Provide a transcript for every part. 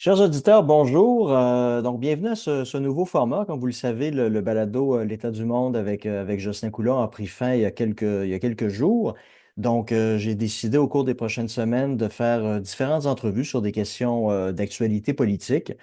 Chers auditeurs, bonjour. Donc, bienvenue à ce nouveau format. Comme vous le savez, le balado L'État du monde avec Jocelyn Coulon a pris fin il y a quelques jours. Donc, j'ai décidé au cours des prochaines semaines de faire différentes entrevues sur des questions d'actualité politique,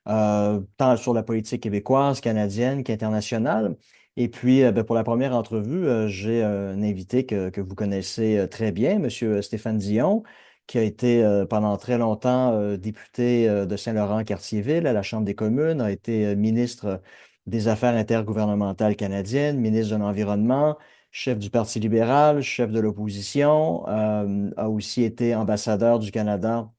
tant sur la politique québécoise, canadienne qu'internationale. Et puis, ben, pour la première entrevue, j'ai un invité que vous connaissez très bien, Monsieur Stéphane Dion, qui a été pendant très longtemps député de Saint-Laurent-Cartierville à la Chambre des communes, a été ministre des Affaires intergouvernementales canadiennes, ministre de l'Environnement, chef du Parti libéral, chef de l'opposition, a aussi été ambassadeur du Canada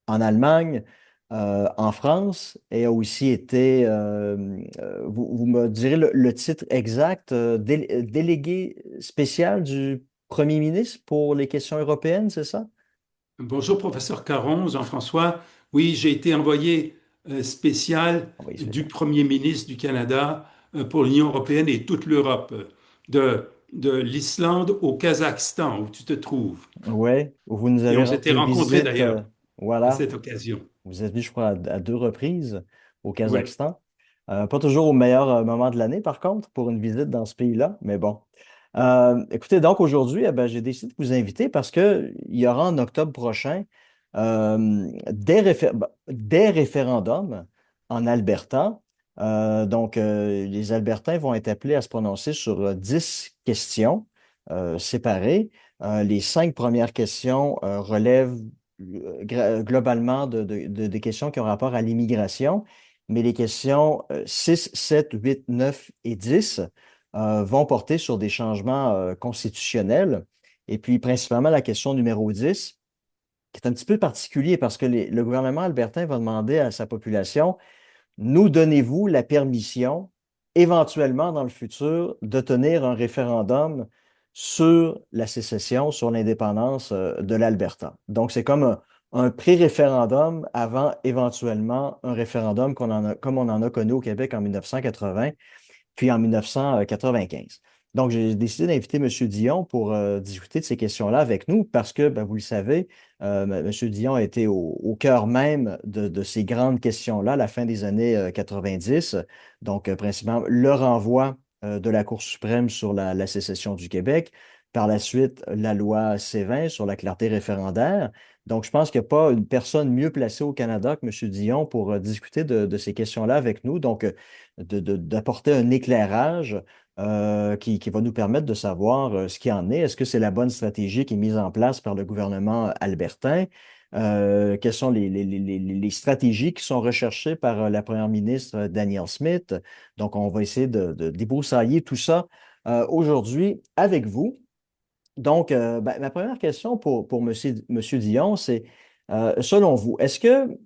en Allemagne, en France, et a aussi été, vous me direz le titre exact, délégué spécial du Premier ministre pour les questions européennes, c'est ça? Bonjour, professeur Caron, Jean-François. Oui, j'ai été envoyé spécial Envoyé du spécial. Premier ministre du Canada pour l'Union européenne et toute l'Europe, de l'Islande au Kazakhstan, où tu te trouves. Oui, vous nous Et avez on s'était rendu rencontrés visite, d'ailleurs à voilà. cette occasion. Vous êtes venu, je crois, à deux reprises au Oui. Kazakhstan. Pas toujours au meilleur moment de l'année, par contre, pour une visite dans ce pays-là, mais bon. Écoutez, donc aujourd'hui, eh ben, j'ai décidé de vous inviter parce qu'il y aura en octobre prochain des référendums en Alberta. Les Albertains vont être appelés à se prononcer sur 10 questions séparées. Les 5 premières questions relèvent globalement des questions qui ont rapport à l'immigration, mais les questions 6, 7, 8, 9 et 10 vont porter sur des changements constitutionnels. Et puis, principalement, la question numéro 10, qui est un petit peu particulier parce que le gouvernement albertain va demander à sa population, nous donnez-vous la permission, éventuellement dans le futur, de tenir un référendum sur la sécession, sur l'indépendance de l'Alberta. Donc, c'est comme un pré-référendum avant éventuellement un référendum comme on en a connu au Québec en 1980 puis en 1995. Donc, j'ai décidé d'inviter M. Dion pour discuter de ces questions-là avec nous parce que, ben, vous le savez, M. Dion a été au cœur même de ces grandes questions-là à la fin des années 90. Donc, principalement, le renvoi de la Cour suprême sur la sécession du Québec. Par la suite, la loi C-20 sur la clarté référendaire. Donc, je pense qu'il n'y a pas une personne mieux placée au Canada que M. Dion pour discuter de ces questions-là avec nous. Donc, d'apporter un éclairage qui va nous permettre de savoir ce qu'il en est. Est-ce que c'est la bonne stratégie qui est mise en place par le gouvernement albertain? Quelles sont les stratégies qui sont recherchées par la première ministre Danielle Smith? Donc, on va essayer de débroussailler tout ça aujourd'hui avec vous. Donc, ben, ma première question pour Monsieur Dion, c'est, selon vous, est-ce que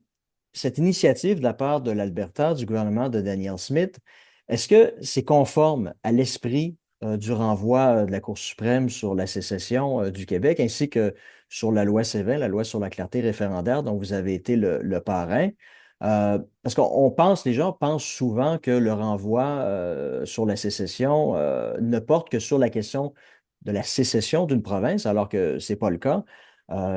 cette initiative de la part de l'Alberta, du gouvernement de Danielle Smith, est-ce que c'est conforme à l'esprit du renvoi de la Cour suprême sur la sécession du Québec, ainsi que sur la loi C-20, la loi sur la clarté référendaire, dont vous avez été le parrain? Parce qu'on pense, les gens pensent souvent que le renvoi sur la sécession ne porte que sur la question de la sécession d'une province, alors que ce n'est pas le cas.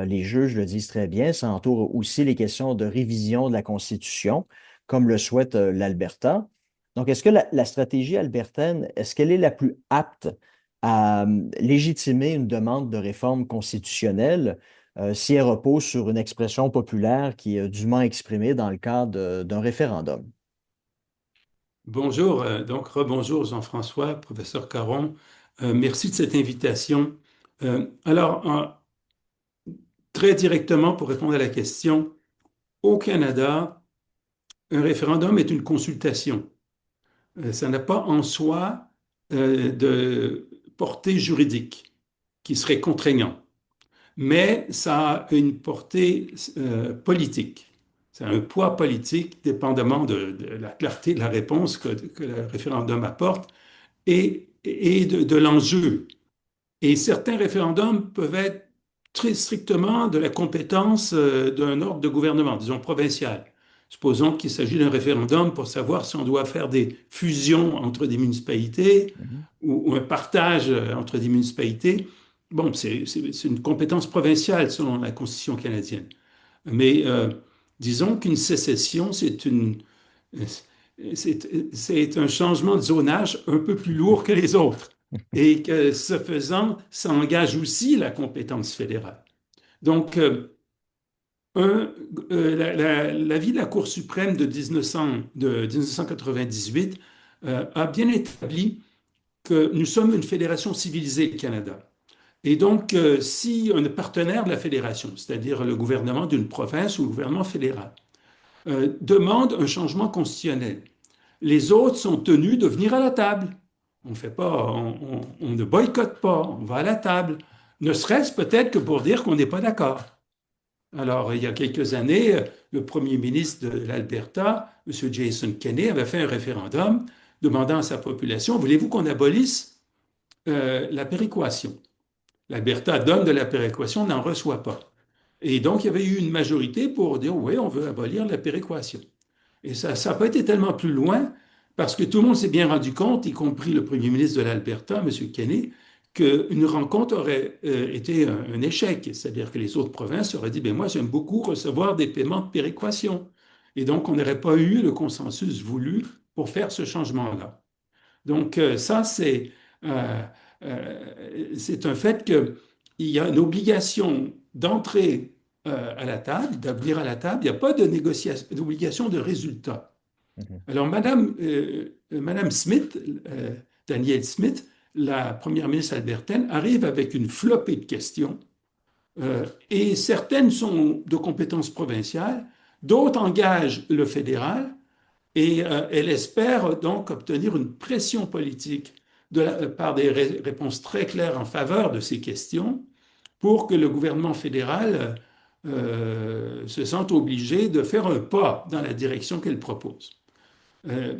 Les juges le disent très bien. Ça entoure aussi les questions de révision de la Constitution, comme le souhaite l'Alberta. Donc, est-ce que la stratégie albertaine, est-ce qu'elle est la plus apte à légitimer une demande de réforme constitutionnelle si elle repose sur une expression populaire qui est dûment exprimée dans le cadre d'un référendum? Bonjour, donc rebonjour Jean-François, professeur Caron. Merci de cette invitation. Très directement, pour répondre à la question, au Canada, un référendum est une consultation. Ça n'a pas en soi de portée juridique qui serait contraignant, mais ça a une portée politique. Ça a un poids politique dépendamment de la clarté de la réponse que le référendum apporte et de l'enjeu. Et certains référendums peuvent être très strictement de la compétence d'un ordre de gouvernement, disons provincial. Supposons qu'il s'agit d'un référendum pour savoir si on doit faire des fusions entre des municipalités Mhm. ou un partage entre des municipalités. Bon, c'est une compétence provinciale selon la Constitution canadienne. Mais Disons qu'une sécession, c'est un changement de zonage un peu plus lourd que les autres et que ce faisant, ça engage aussi la compétence fédérale. Donc, un, l'avis de la Cour suprême de 1998 a bien établi que nous sommes une fédération civilisée, le Canada. Et donc, si un partenaire de la fédération, c'est-à-dire le gouvernement d'une province ou le gouvernement fédéral, demande un changement constitutionnel, les autres sont tenus de venir à la table. On fait pas, on ne boycotte pas, on va à la table. Ne serait-ce peut-être que pour dire qu'on n'est pas d'accord. Alors, il y a quelques années, le premier ministre de l'Alberta, M. Jason Kenney, avait fait un référendum demandant à sa population, voulez-vous qu'on abolisse la péréquation? L'Alberta donne de la péréquation, n'en reçoit pas. Et donc, il y avait eu une majorité pour dire, oui, on veut abolir la péréquation. Et ça n'a pas été tellement plus loin parce que tout le monde s'est bien rendu compte, y compris le premier ministre de l'Alberta, M. Kenney, qu'une rencontre aurait été un échec. C'est-à-dire que les autres provinces auraient dit, ben moi, j'aime beaucoup recevoir des paiements de péréquation. Et donc, on n'aurait pas eu le consensus voulu pour faire ce changement-là. Donc, ça, c'est un fait qu'il y a une obligation d'entrer à la table, d'aboutir à la table. Il n'y a pas de négociation, d'obligation de résultat. Mhm. Alors, Madame Smith, Danielle Smith, la première ministre albertaine, arrive avec une flopée de questions et certaines sont de compétences provinciales, d'autres engagent le fédéral et elle espère donc obtenir une pression politique par des réponses très claires en faveur de ces questions pour que le gouvernement fédéral se sente obligé de faire un pas dans la direction qu'elle propose. Euh,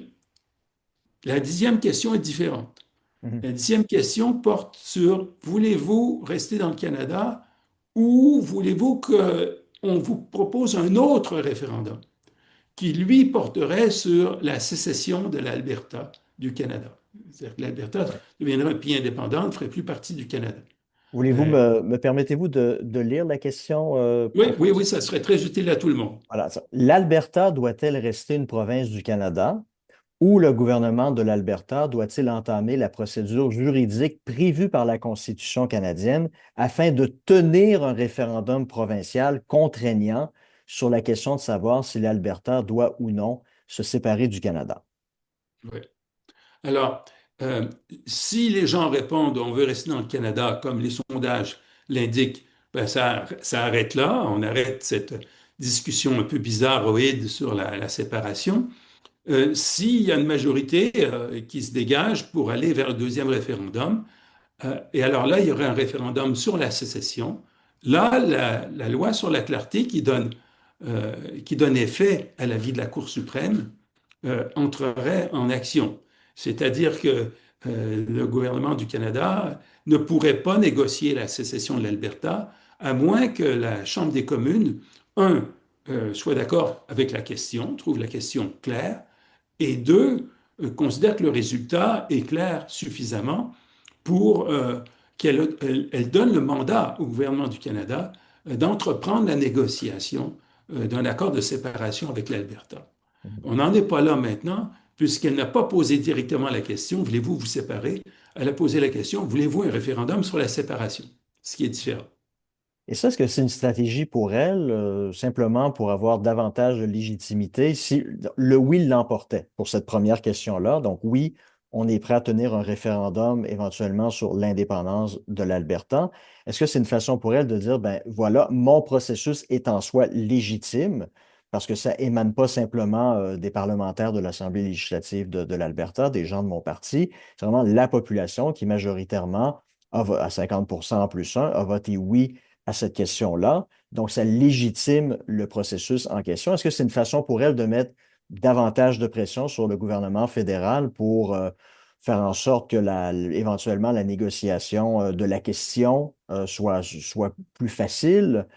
la 10e question est différente. Mhm. La 10e question porte sur voulez-vous rester dans le Canada ou voulez-vous qu'on vous propose un autre référendum qui, lui, porterait sur la sécession de l'Alberta du Canada. C'est-à-dire que l'Alberta Ouais. deviendrait un pays indépendant, ne ferait plus partie du Canada. Voulez-vous Euh, me permettez-vous de lire la question oui, oui, oui, ça serait très utile à tout le monde. Voilà, l'Alberta doit-elle rester une province du Canada ou le gouvernement de l'Alberta doit-il entamer la procédure juridique prévue par la Constitution canadienne afin de tenir un référendum provincial contraignant sur la question de savoir si l'Alberta doit ou non se séparer du Canada? Oui. Alors, euh, si les gens répondent on veut rester dans le Canada, comme les sondages l'indiquent, ben ça arrête là, on arrête cette discussion un peu bizarroïde sur la séparation. S'il y a une majorité qui se dégage pour aller vers le deuxième référendum, et alors là, il y aurait un référendum sur la sécession. Là, la loi sur la clarté qui donne effet à l'avis de la Cour suprême entrerait en action. C'est-à-dire que le gouvernement du Canada ne pourrait pas négocier la sécession de l'Alberta à moins que la Chambre des communes, soit d'accord avec la question, trouve la question claire, et deux, considère que le résultat est clair suffisamment pour qu'elle donne le mandat au gouvernement du Canada d'entreprendre la négociation d'un accord de séparation avec l'Alberta. On n'en est pas là maintenant, puisqu'elle n'a pas posé directement la question, voulez-vous vous séparer? Elle a posé la question, voulez-vous un référendum sur la séparation? Ce qui est différent. Et ça, est-ce que c'est une stratégie pour elle, simplement pour avoir davantage de légitimité si le oui l'emportait pour cette première question-là? Donc oui, on est prêt à tenir un référendum éventuellement sur l'indépendance de l'Alberta. Est-ce que c'est une façon pour elle de dire, ben voilà, mon processus est en soi légitime parce que ça émane pas simplement des parlementaires de l'Assemblée législative de l'Alberta, des gens de mon parti, c'est vraiment la population qui majoritairement, à 50% plus un, a voté oui à cette question-là. Donc, ça légitime le processus en question. Est-ce que c'est une façon pour elle de mettre davantage de pression sur le gouvernement fédéral pour faire en sorte que éventuellement la négociation de la question soit plus facile?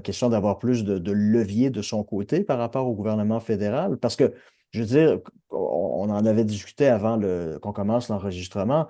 Question d'avoir plus de levier de son côté par rapport au gouvernement fédéral? Parce que, je veux dire, on en avait discuté avant qu'on commence l'enregistrement,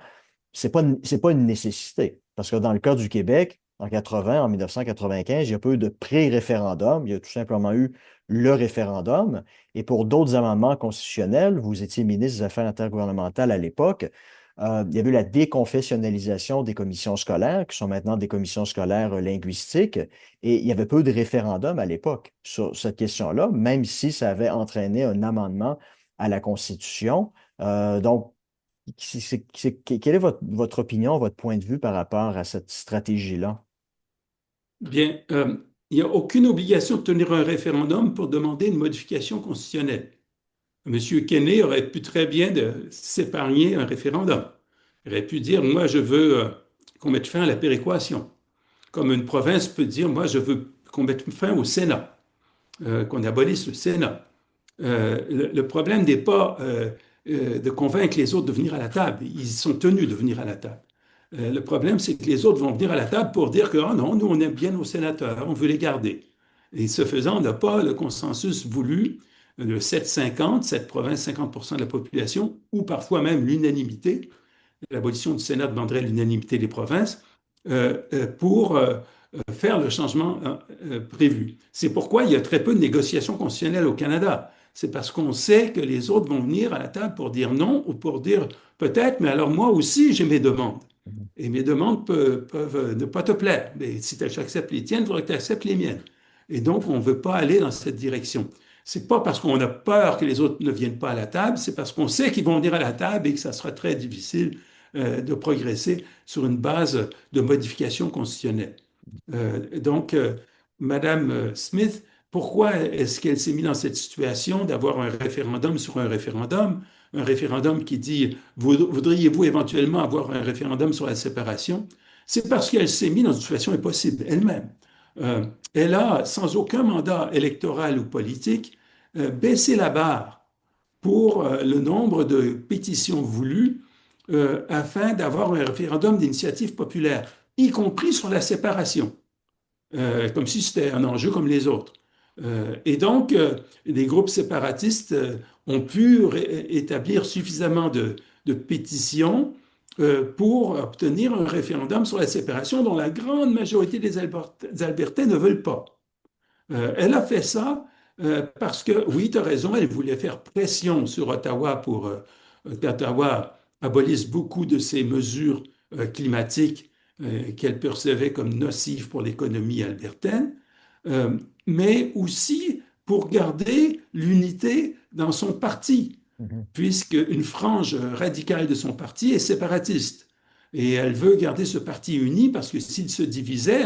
c'est pas une nécessité. Parce que dans le cas du Québec, en 1995, il n'y a pas eu de pré-référendum. Il y a tout simplement eu le référendum. Et pour d'autres amendements constitutionnels, vous étiez ministre des Affaires intergouvernementales à l'époque, il y avait eu la déconfessionnalisation des commissions scolaires, qui sont maintenant des commissions scolaires linguistiques, et il y avait peu de référendums à l'époque sur cette question-là, même si ça avait entraîné un amendement à la Constitution. Donc, quelle est votre opinion, votre point de vue par rapport à cette stratégie-là? Bien, il n'y a aucune obligation de tenir un référendum pour demander une modification constitutionnelle. Monsieur Kenney aurait pu très bien s'épargner un référendum. Il aurait pu dire, moi, je veux qu'on mette fin à la péréquation. Comme une province peut dire, moi, je veux qu'on mette fin au Sénat, qu'on abolisse le Sénat. Le problème n'est pas de convaincre les autres de venir à la table. Ils sont tenus de venir à la table. Le problème, c'est que les autres vont venir à la table pour dire que oh non, nous, on aime bien nos sénateurs, on veut les garder. Et ce faisant, on n'a pas le consensus voulu de 7,50, 7 provinces, 50% de la population, ou parfois même l'unanimité. L'abolition du Sénat demanderait l'unanimité des provinces pour faire le changement prévu. C'est pourquoi il y a très peu de négociations constitutionnelles au Canada. C'est parce qu'on sait que les autres vont venir à la table pour dire non ou pour dire peut-être, mais alors moi aussi j'ai mes demandes. Et mes demandes peuvent ne pas te plaire. Mais si tu acceptes les tiennes, il faudrait que tu acceptes les miennes. Et donc, on ne veut pas aller dans cette direction. C'est pas parce qu'on a peur que les autres ne viennent pas à la table, c'est parce qu'on sait qu'ils vont venir à la table et que ça sera très difficile de progresser sur une base de modification constitutionnelle. Donc, Madame Smith, pourquoi est-ce qu'elle s'est mise dans cette situation d'avoir un référendum sur un référendum qui dit voudriez-vous éventuellement avoir un référendum sur la séparation? C'est parce qu'elle s'est mise dans une situation impossible elle-même. Elle a, sans aucun mandat électoral ou politique, baissé la barre pour le nombre de pétitions voulues afin d'avoir un référendum d'initiative populaire, y compris sur la séparation, comme si c'était un enjeu comme les autres. Et donc, les groupes séparatistes ont pu établir suffisamment de pétitions pour obtenir un référendum sur la séparation dont la grande majorité des Albertains ne veulent pas. Elle a fait ça parce que, oui, tu as raison, elle voulait faire pression sur Ottawa pour qu'Ottawa abolisse beaucoup de ces mesures climatiques qu'elle percevait comme nocives pour l'économie albertaine, euh, mais aussi pour garder l'unité dans son parti, Mhm. puisque une frange radicale de son parti est séparatiste. Et elle veut garder ce parti uni parce que s'il se divisait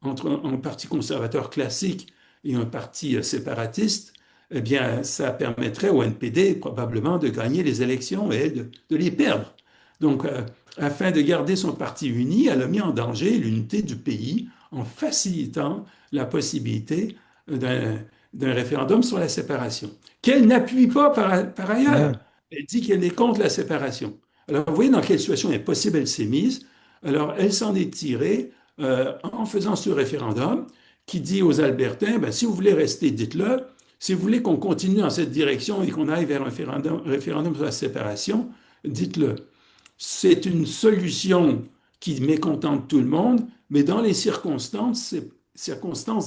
entre un parti conservateur classique et un parti séparatiste, eh bien, ça permettrait au NPD probablement de gagner les élections et de les perdre. Donc, afin de garder son parti uni, elle a mis en danger l'unité du pays en facilitant la possibilité d'un référendum sur la séparation, qu'elle n'appuie pas par ailleurs. Mhm. Elle dit qu'elle est contre la séparation. Alors, vous voyez dans quelle situation impossible elle s'est mise. Alors, elle s'en est tirée en faisant ce référendum qui dit aux Albertains, ben, si vous voulez rester, dites-le. Si vous voulez qu'on continue dans cette direction et qu'on aille vers un référendum sur la séparation, dites-le. C'est une solution qui mécontente tout le monde, mais dans les circonstances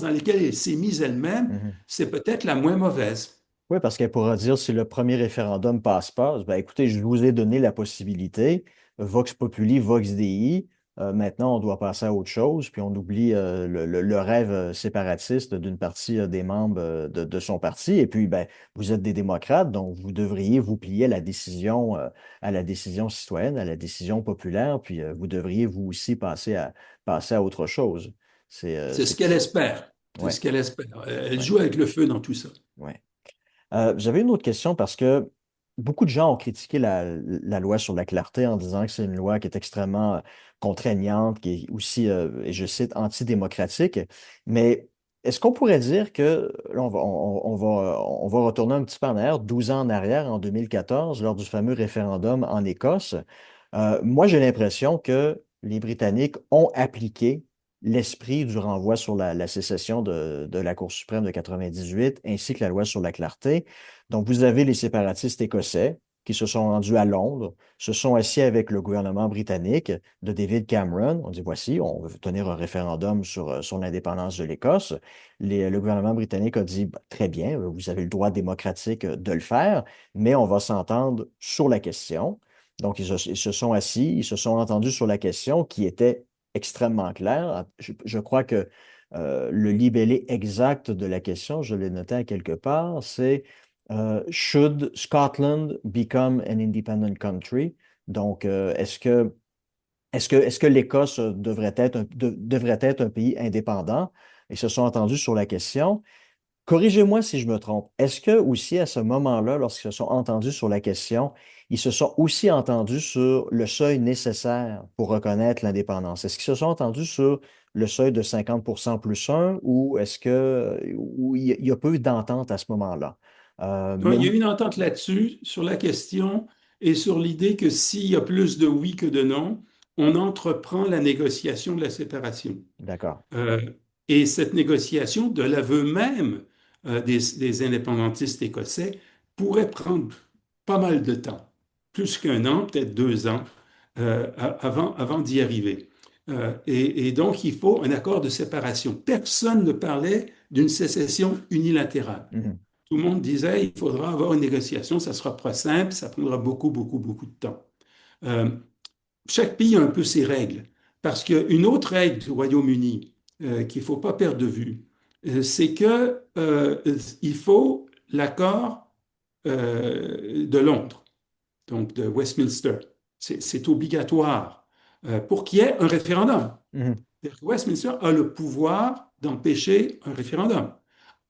dans lesquelles elle s'est mise elle-même, Mhm. c'est peut-être la moins mauvaise. Oui, parce qu'elle pourra dire si le premier référendum passe pas, ben écoutez, je vous ai donné la possibilité, Vox Populi, Vox Dei, maintenant on doit passer à autre chose, puis on oublie le rêve séparatiste d'une partie des membres de son parti, et puis ben, vous êtes des démocrates, donc vous devriez vous plier à la décision citoyenne, à la décision populaire, puis vous devriez vous aussi passer à autre chose. C'est ce qu'elle espère. C'est ce Ouais, qu'elle espère. Elle ouais, joue avec le feu dans tout ça. ouais. J'avais une autre question parce que beaucoup de gens ont critiqué la loi sur la clarté en disant que c'est une loi qui est extrêmement contraignante, qui est aussi, et je cite, antidémocratique. Mais est-ce qu'on pourrait dire que, là, on va retourner un petit peu en arrière, 12 ans en arrière, en 2014, lors du fameux référendum en Écosse. Moi, j'ai l'impression que les Britanniques ont appliqué l'esprit du renvoi sur la sécession de la Cour suprême de 98, ainsi que la loi sur la clarté. Donc, vous avez les séparatistes écossais qui se sont rendus à Londres, se sont assis avec le gouvernement britannique de David Cameron. On dit, voici, on veut tenir un référendum sur l'indépendance de l'Écosse. Le gouvernement britannique a dit, bah, très bien, vous avez le droit démocratique de le faire, mais on va s'entendre sur la question. Donc, ils se sont assis, ils se sont entendus sur la question qui était extrêmement claire. Je crois que le libellé exact de la question, je l'ai noté à quelque part, c'est Should Scotland become an independent country? Donc, est-ce que l'Écosse devrait être un pays indépendant? Ils se sont entendus sur la question. Corrigez-moi si je me trompe. Est-ce que aussi à ce moment-là, lorsqu'ils se sont entendus sur la question, ils se sont aussi entendus sur le seuil nécessaire pour reconnaître l'indépendance? Est-ce qu'ils se sont entendus sur le seuil de 50% plus un ou est-ce que ou il y a peu d'entente à ce moment-là? Non, Mais il y a oui, eu une entente là-dessus, sur la question et sur l'idée que s'il y a plus de oui que de non, on entreprend la négociation de la séparation. d'accord. Euh, et cette négociation, de l'aveu même des indépendantistes écossais, pourrait prendre pas mal de temps, plus qu'un an, peut-être 2 ans, avant d'y arriver. Et donc, il faut un accord de séparation. Personne ne parlait d'une sécession unilatérale. Mhm, Tout le monde disait, il faudra avoir une négociation, ça ne sera pas simple, ça prendra beaucoup, beaucoup, beaucoup de temps. Euh, Chaque pays a un peu ses règles, parce qu'une autre règle du Royaume-Uni qu'il ne faut pas perdre de vue, c'est que il faut l'accord de Londres, donc de Westminster. C'est obligatoire pour qu'il y ait un référendum. mhm. Westminster a le pouvoir d'empêcher un référendum.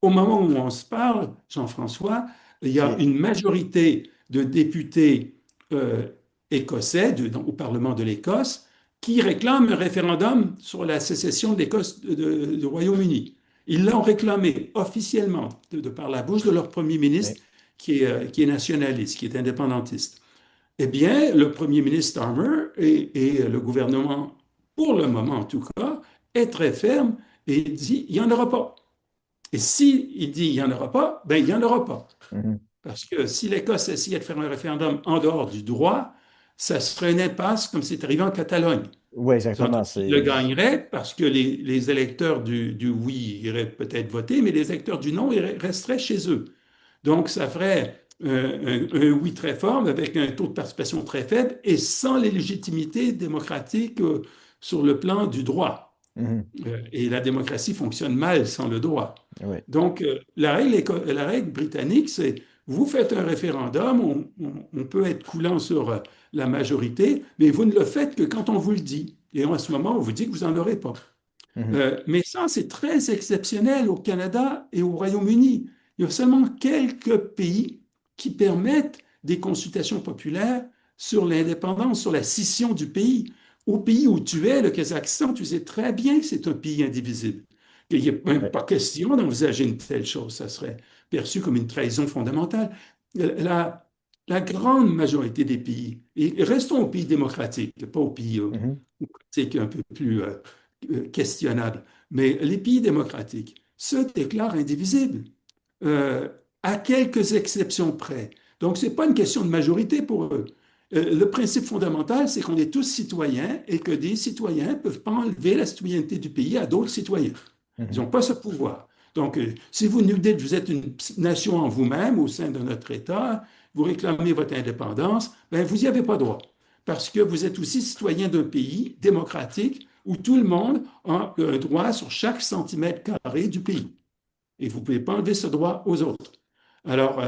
Au moment où on se parle, Jean-François, il y a C'est, une majorité de députés euh, écossais au Parlement de l'Écosse qui réclament un référendum sur la sécession de l'Écosse du Royaume-Uni. Ils l'ont réclamé officiellement par la bouche de leur premier oui. ministre qui est nationaliste, qui est indépendantiste. Eh bien, le premier ministre Starmer et le gouvernement, pour le moment en tout cas, est très ferme et dit il n'y en aura pas. Et si il dit il n'y en aura pas, ben il n'y en aura pas. Mhm. Parce que si l'Écosse essayait de faire un référendum en dehors du droit, ça serait une impasse comme c'est arrivé en Catalogne. Oui, Donc, exactement. il le gagnerait parce que les électeurs du oui iraient peut-être voter, mais les électeurs du non resteraient chez eux. Donc, ça ferait un oui très fort, mais avec un taux de participation très faible et sans les légitimités démocratiques sur le plan du droit. Mhm. Et la démocratie fonctionne mal sans le droit. Oui. Donc, la règle britannique, c'est vous faites un référendum, on peut être coulant sur la majorité, mais vous ne le faites que quand on vous le dit. Et à ce moment, on vous dit que vous n'en aurez pas. Mhm. Mais ça, c'est très exceptionnel au Canada et au Royaume-Uni. Il y a seulement quelques pays qui permettent des consultations populaires sur l'indépendance, sur la scission du pays. Au pays où tu es, le Kazakhstan, tu sais très bien que c'est un pays indivisible. Il n'y a même Oui. pas question d'envisager une telle chose. Ça serait perçu comme une trahison fondamentale. La, la grande majorité des pays, et restons aux pays démocratiques, pas aux pays Mhm. un peu plus questionnable. Mais les pays démocratiques se déclarent indivisibles, euh, à quelques exceptions près. Donc, ce n'est pas une question de majorité pour eux. Le principe fondamental, c'est qu'on est tous citoyens et que des citoyens ne peuvent pas enlever la citoyenneté du pays à d'autres citoyens. Ils Mhm. n'ont pas ce pouvoir. Donc, si vous nous dites que vous êtes une nation en vous-même, au sein de notre État, vous réclamez votre indépendance, ben, vous n'y avez pas droit. Parce que vous êtes aussi citoyen d'un pays démocratique où tout le monde a un droit sur chaque centimètre carré du pays. Et vous ne pouvez pas enlever ce droit aux autres. Alors,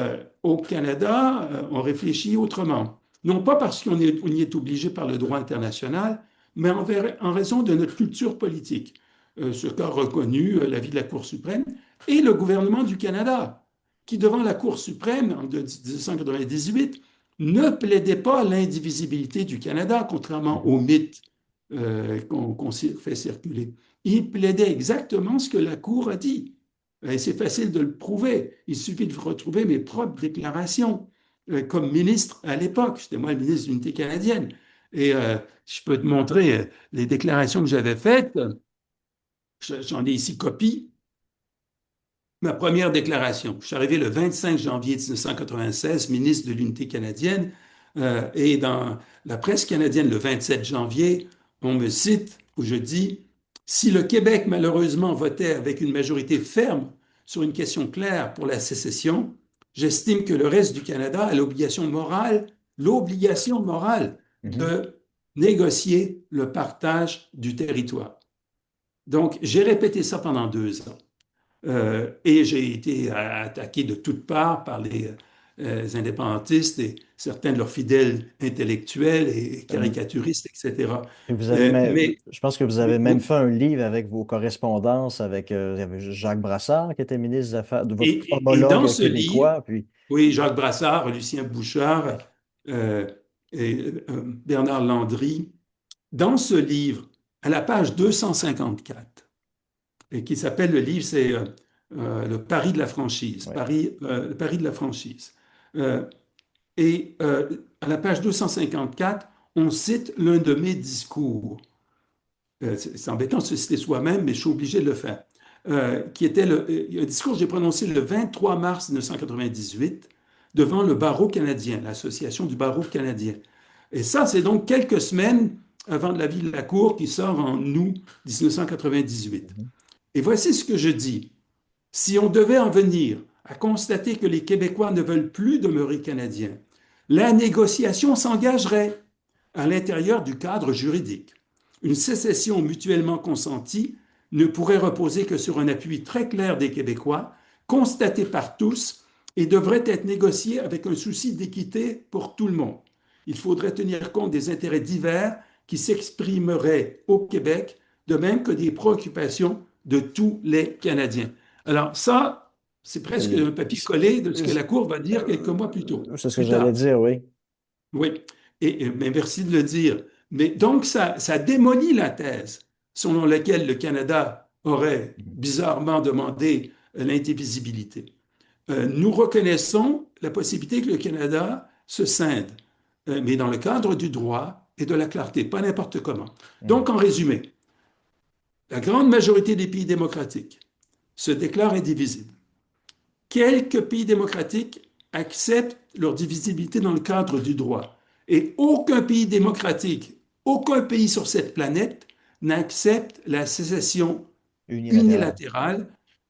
au Canada, on réfléchit autrement. Non pas parce on y est obligé par le droit international, mais en raison de notre culture politique. Ce qu'a reconnu l'avis de la Cour suprême et le gouvernement du Canada, qui, devant la Cour suprême en 1998, ne plaidait pas l'indivisibilité du Canada, contrairement Mhm. au mythe qu'on fait circuler. Il plaidait exactement ce que la Cour a dit. Et c'est facile de le prouver. Il suffit de retrouver mes propres déclarations comme ministre à l'époque. C'était moi le ministre de l'Unité canadienne. Et je peux te montrer les déclarations que j'avais faites. J'en ai ici copie. ma première déclaration. Je suis arrivé le 25 janvier 1996, ministre de l'Unité canadienne, et dans la presse canadienne, le 27 janvier, on me cite où je dis, si le Québec malheureusement votait avec une majorité ferme sur une question claire pour la sécession, j'estime que le reste du Canada a l'obligation morale Mhm. de négocier le partage du territoire. Donc, j'ai répété ça pendant 2 ans. Et j'ai été attaqué de toutes parts par les indépendantistes et certains de leurs fidèles intellectuels et caricaturistes, etc. Et vous avez même, Mais je pense que vous avez même oui, fait un livre avec vos correspondances avec il y avait Jacques Brassard qui était ministre des Affaires, de votre et dans homologue ce livre, québécois, puis oui, Jacques Brassard, Lucien Bouchard euh, et Bernard Landry, dans ce livre, à la page 254, et qui s'appelle le livre, c'est Le Pari de la franchise, ouais. Le Pari de la franchise. Euh, Et à la page 254, on cite l'un de mes discours. C'est embêtant de se citer soi-même, mais je suis obligé de le faire. Qui était un discours que j'ai prononcé le 23 mars 1998 devant le barreau canadien, l'Association du barreau canadien. Et ça, c'est donc quelques semaines avant de la vie de la Cour qui sort en août 1998. Mhm. Et voici ce que je dis. Si on devait en venir à constater que les Québécois ne veulent plus demeurer canadiens, la négociation s'engagerait à l'intérieur du cadre juridique. Une sécession mutuellement consentie ne pourrait reposer que sur un appui très clair des Québécois, constaté par tous, et devrait être négociée avec un souci d'équité pour tout le monde. Il faudrait tenir compte des intérêts divers qui s'exprimeraient au Québec, de même que des préoccupations de tous les Canadiens. Alors ça, c'est presque Et un papier collé de ce que la Cour va dire quelques mois c'est ce que plus j'allais tard. dire, oui. Oui, mais merci de le dire. Mais donc, ça démolit la thèse selon laquelle le Canada aurait Mhm. bizarrement demandé l'indivisibilité. Nous reconnaissons la possibilité que le Canada se scinde, mais dans le cadre du droit et de la clarté, pas n'importe comment. Mhm. Donc, en résumé, la grande majorité des pays démocratiques se déclarent indivisibles. Quelques pays démocratiques acceptent leur divisibilité dans le cadre du droit. Et aucun pays démocratique, aucun pays sur cette planète n'accepte la sécession Unilatéral.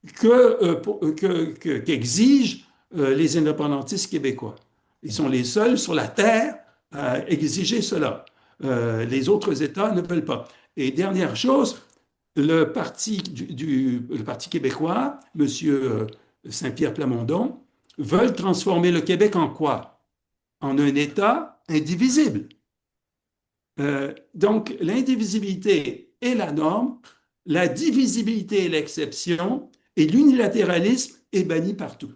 unilatérale qu'exigent les indépendantistes québécois. Ils sont les seuls sur la Terre à exiger cela. Les autres États ne veulent pas. Et dernière chose, le Parti québécois, M. Saint-Pierre Plamondon, veulent transformer le Québec en quoi? En un État indivisible. Donc, l'indivisibilité est la norme, la divisibilité est l'exception, et l'unilatéralisme est banni partout.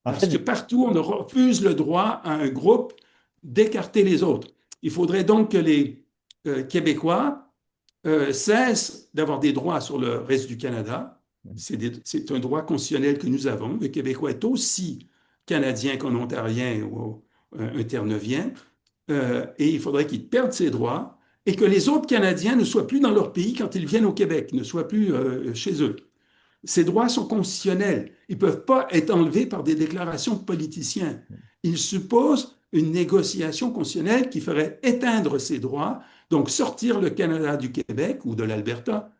En Parce que fait, partout, on refuse le droit à un groupe d'écarter les autres. Il faudrait donc que les Québécois cessent d'avoir des droits sur le reste du Canada. C'est un droit constitutionnel que nous avons. Le Québécois est aussi canadien qu'un Ontarien ou un Terre-Neuvien. Et il faudrait qu'ils perdent ses droits et que les autres Canadiens ne soient plus dans leur pays quand ils viennent au Québec, ne soient plus chez eux. Ces droits sont constitutionnels. Ils ne peuvent pas être enlevés par des déclarations de politiciens. Ils supposent une négociation constitutionnelle qui ferait éteindre ces droits, donc sortir le Canada du Québec ou de l'Alberta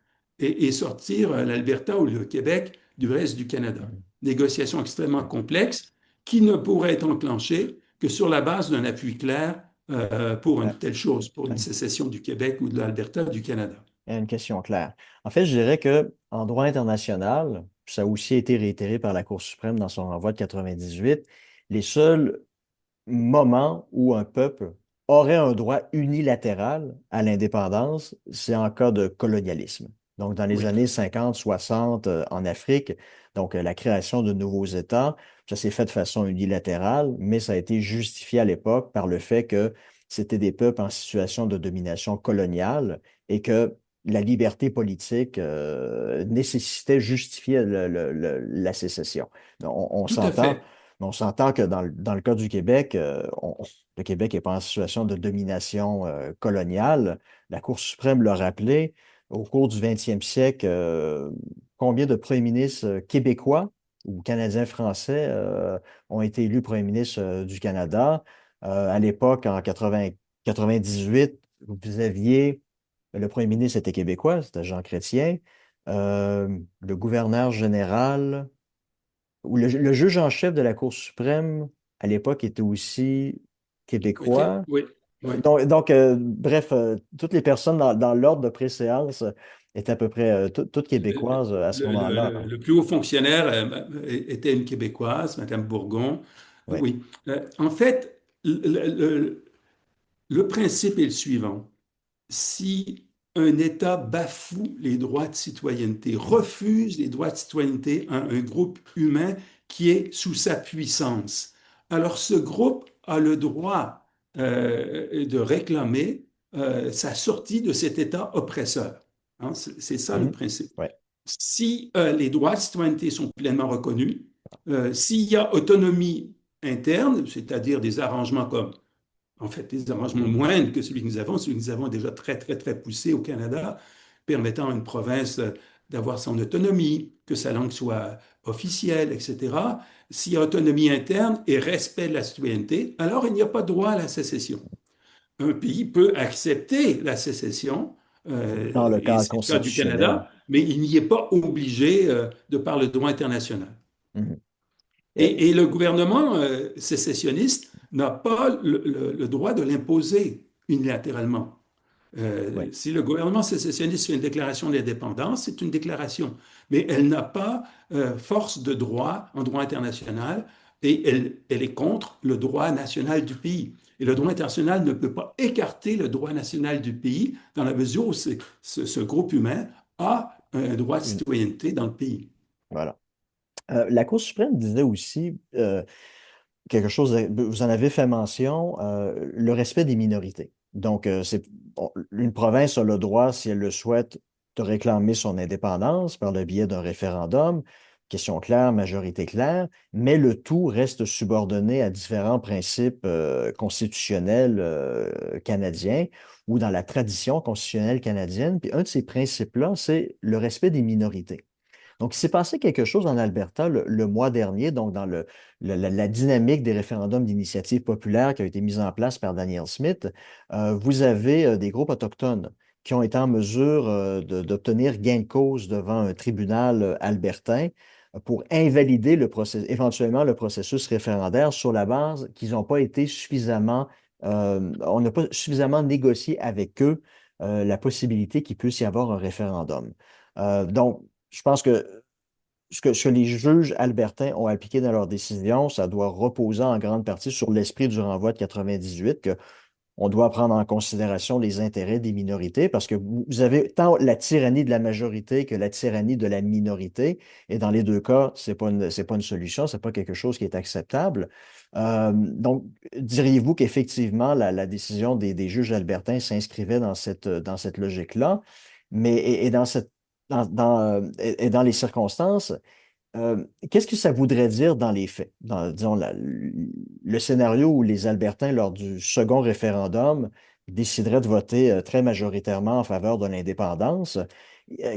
et sortir l'Alberta ou le Québec du reste du Canada. Négociation extrêmement complexe qui ne pourrait être enclenchée que sur la base d'un appui clair pour une euh, telle chose, pour une sécession du Québec ou de l'Alberta du Canada. une question claire. En fait, je dirais que en droit international, ça a aussi été réitéré par la Cour suprême dans son renvoi de 98, les seuls moments où un peuple aurait un droit unilatéral à l'indépendance, c'est en cas de colonialisme. Donc, dans les Oui, années 50, 60, en Afrique, donc la création de nouveaux États, ça s'est fait de façon unilatérale, mais ça a été justifié à l'époque par le fait que c'était des peuples en situation de domination coloniale et que la liberté politique nécessitait justifier la sécession. tout à fait. On s'entend que dans le cas du Québec, le Québec n'est pas en situation de domination coloniale. La Cour suprême l'a rappelé. Au cours du 20e siècle, combien de premiers ministres québécois ou Canadiens français ont été élus premier ministre du Canada. À l'époque, en 98, vous aviez, le premier ministre était québécois, c'était Jean Chrétien. Le gouverneur général, ou le juge en chef de la Cour suprême, à l'époque, était aussi OK, québécois. oui, oui. Bref, toutes les personnes dans l'ordre de préséance étaient à peu près toutes québécoises à ce moment-là. Le plus haut fonctionnaire était une Québécoise, Madame Bourgon. Oui. Oui. En fait, le principe est le suivant. Si un État bafoue les droits de citoyenneté, refuse les droits de citoyenneté à un groupe humain qui est sous sa puissance, alors ce groupe a le droit de réclamer sa sortie de cet État oppresseur. Hein, c'est ça le Mhm. principe. Ouais. Si les droits de citoyenneté sont pleinement reconnus, s'il y a autonomie interne, c'est-à-dire des arrangements comme en fait, des arrangements moindres que celui que nous avons. Celui que nous avons est déjà très, très, très poussé au Canada, permettant à une province d'avoir son autonomie, que sa langue soit officielle, etc. S'il y a autonomie interne et respect de la citoyenneté, alors il n'y a pas de droit à la sécession. Un pays peut accepter la sécession, Dans le et cadre c'est le cas du constitutionnel. Canada, mais il n'y est pas obligé de par le droit international. Mhm. Et le gouvernement sécessionniste n'a pas le droit de l'imposer unilatéralement. Ouais. Si le gouvernement sécessionniste fait une déclaration d'indépendance, c'est une déclaration, mais elle n'a pas force de droit en droit international et elle est contre le droit national du pays. Et le droit international ne peut pas écarter le droit national du pays dans la mesure où ce groupe humain a un droit de Une- citoyenneté dans le pays. voilà. La Cour suprême disait aussi quelque chose, vous en avez fait mention, le respect des minorités. Donc, une province a le droit, si elle le souhaite, de réclamer son indépendance par le biais d'un référendum, question claire, majorité claire, mais le tout reste subordonné à différents principes constitutionnels canadiens ou dans la tradition constitutionnelle canadienne. Puis un de ces principes-là, c'est le respect des minorités. Donc, il s'est passé quelque chose en Alberta le mois dernier, donc dans la dynamique des référendums d'initiative populaire qui a été mise en place par Daniel Smith. Vous avez des groupes autochtones qui ont été en mesure d'obtenir gain de cause devant un tribunal albertain pour invalider éventuellement le processus référendaire sur la base qu'ils n'ont pas été suffisamment, on n'a pas suffisamment négocié avec eux la possibilité qu'il puisse y avoir un référendum. Donc, je pense que ce que les juges albertains ont appliqué dans leur décision, ça doit reposer en grande partie sur l'esprit du renvoi de 98, que on doit prendre en considération les intérêts des minorités, parce que vous avez tant la tyrannie de la majorité que la tyrannie de la minorité, et dans les deux cas, c'est pas une solution, c'est pas quelque chose qui est acceptable. Donc, diriez-vous qu'effectivement, la décision des juges albertains s'inscrivait dans cette logique-là, mais et dans les circonstances, qu'est-ce que ça voudrait dire dans les faits? Disons, le scénario où les Albertains, lors du second référendum, décideraient de voter très majoritairement en faveur de l'indépendance,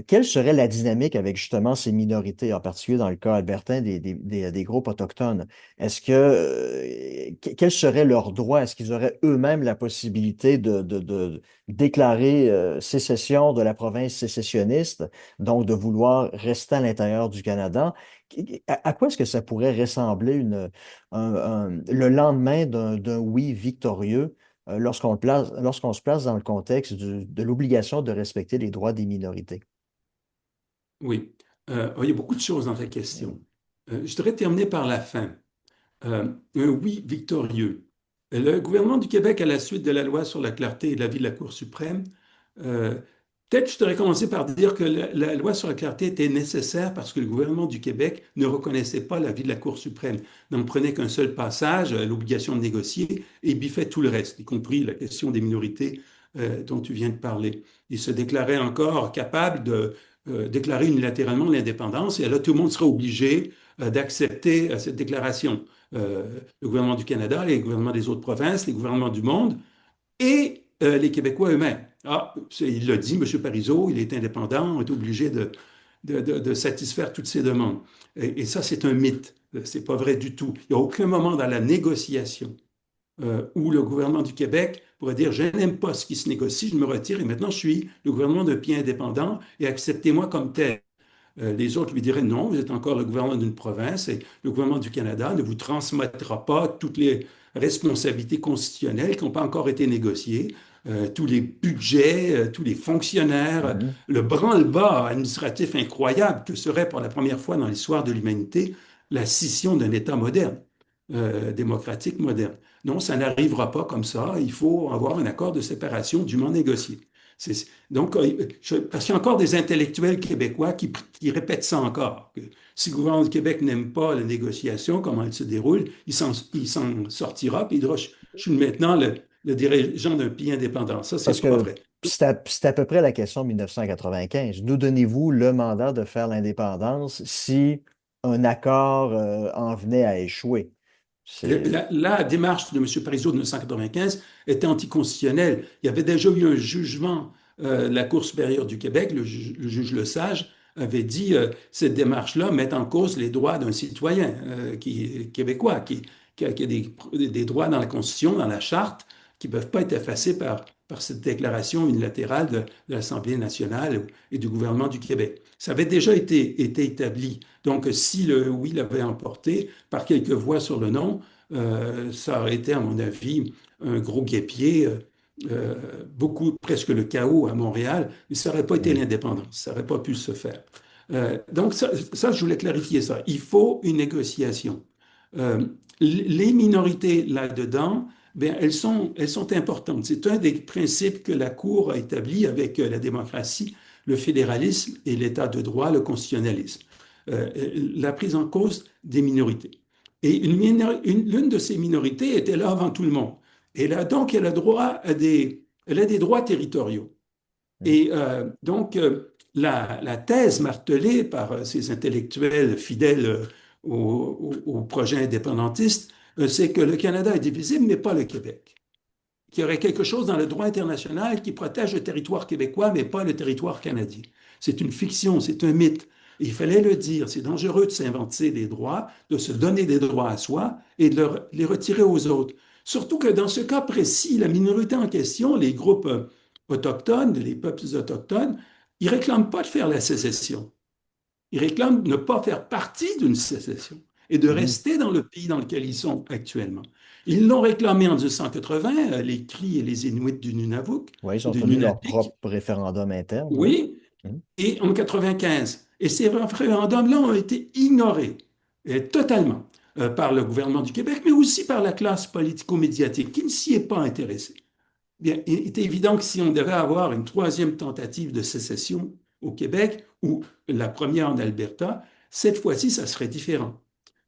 quelle serait la dynamique avec justement ces minorités, en particulier dans le cas albertain des groupes autochtones? Quels seraient leurs droits? Est-ce qu'ils auraient eux-mêmes la possibilité de déclarer sécession de la province sécessionniste, donc de vouloir rester à l'intérieur du Canada? À quoi est-ce que ça pourrait ressembler le lendemain d'un oui victorieux lorsqu'on se place dans le contexte de l'obligation de respecter les droits des minorités? Oui. Il y a beaucoup de choses dans ta question. Je voudrais terminer par la fin. Un oui victorieux. Le gouvernement du Québec, à la suite de la loi sur la clarté et l'avis de la Cour suprême, euh, peut-être je devrais commencer par dire que la loi sur la clarté était nécessaire parce que le gouvernement du Québec ne reconnaissait pas l'avis de la Cour suprême, n'en prenait qu'un seul passage, l'obligation de négocier, et biffait tout le reste, y compris la question des minorités dont tu viens de parler. Il se déclarait encore capable de déclarer unilatéralement l'indépendance, et là, tout le monde sera obligé d'accepter cette déclaration. Le gouvernement du Canada, les gouvernements des autres provinces, les gouvernements du monde et les Québécois eux-mêmes. Ah, il l'a dit, M. Parizeau, il est indépendant, on est obligé de satisfaire toutes ces demandes. Et ça, c'est un mythe. C'est pas vrai du tout. Il n'y a aucun moment dans la négociation où le gouvernement du Québec pourrait dire, je n'aime pas ce qui se négocie, je me retire et maintenant je suis le gouvernement d'un pays indépendant et acceptez-moi comme tel. Les autres lui diraient non, vous êtes encore le gouvernement d'une province et le gouvernement du Canada ne vous transmettra pas toutes les responsabilités constitutionnelles qui n'ont pas encore été négociées, tous les budgets, tous les fonctionnaires, Mhm. le branle-bas administratif incroyable que serait pour la première fois dans l'histoire de l'humanité la scission d'un État moderne, démocratique moderne. Non, ça n'arrivera pas comme ça. Il faut avoir un accord de séparation dûment négocié. Donc, parce qu'il y a encore des intellectuels québécois qui répètent ça encore, que si le gouvernement du Québec n'aime pas la négociation, comment elle se déroule, il s'en sortira, puis il dira, je suis maintenant le dirigeant d'un pays indépendant. Ça, c'est Parce pas que vrai. c'est à peu près la question de 1995. Nous donnez-vous le mandat de faire l'indépendance si un accord en venait à échouer? C'est... La démarche de M. Parizeau de 1995 était anticonstitutionnelle. Il y avait déjà eu un jugement de la Cour supérieure du Québec, le juge Lesage avait dit cette démarche-là met en cause les droits d'un citoyen québécois qui a des droits dans la Constitution, dans la Charte, qui ne peuvent pas être effacés par cette déclaration unilatérale de l'Assemblée nationale et du gouvernement du Québec. Ça avait déjà été établi. Donc, si le oui l'avait emporté par quelques voix sur le non, ça aurait été, à mon avis, un gros guêpier, beaucoup, presque le chaos à Montréal, mais ça n'aurait pas été Oui. l'indépendance, ça n'aurait pas pu se faire. Donc, ça, je voulais clarifier ça. Il faut une négociation. Euh, les minorités là-dedans, bien, elles sont importantes. C'est un des principes que la Cour a établi avec la démocratie, le fédéralisme et l'état de droit, le constitutionnalisme. La prise en cause des minorités. Et l'une de ces minorités était là avant tout le monde. Et là, donc, elle a droit elle a des droits territoriaux. Mhm. Et donc, la thèse martelée par ces intellectuels fidèles au projet indépendantiste, c'est que le Canada est divisible, mais pas le Québec. Qu'il y aurait quelque chose dans le droit international qui protège le territoire québécois, mais pas le territoire canadien. C'est une fiction, c'est un mythe. Et il fallait le dire, c'est dangereux de s'inventer des droits, de se donner des droits à soi et de les retirer aux autres. Surtout que dans ce cas précis, la minorité en question, les groupes autochtones, les peuples autochtones, ils ne réclament pas de faire la sécession. Ils réclament de ne pas faire partie d'une sécession et de Mhm. rester dans le pays dans lequel ils sont actuellement. Ils l'ont réclamé en 1980, les Cris et les Inuits du Nunavut, Oui, ils ont du tenu leur Nunavik, propre référendum interne, oui. oui, Mhm. et en 95. Et ces référendums-là ont été ignorés totalement par le gouvernement du Québec, mais aussi par la classe politico-médiatique qui ne s'y est pas intéressée. Bien, il est évident que si on devait avoir une troisième tentative de sécession au Québec, ou la première en Alberta, cette fois-ci, ça serait différent.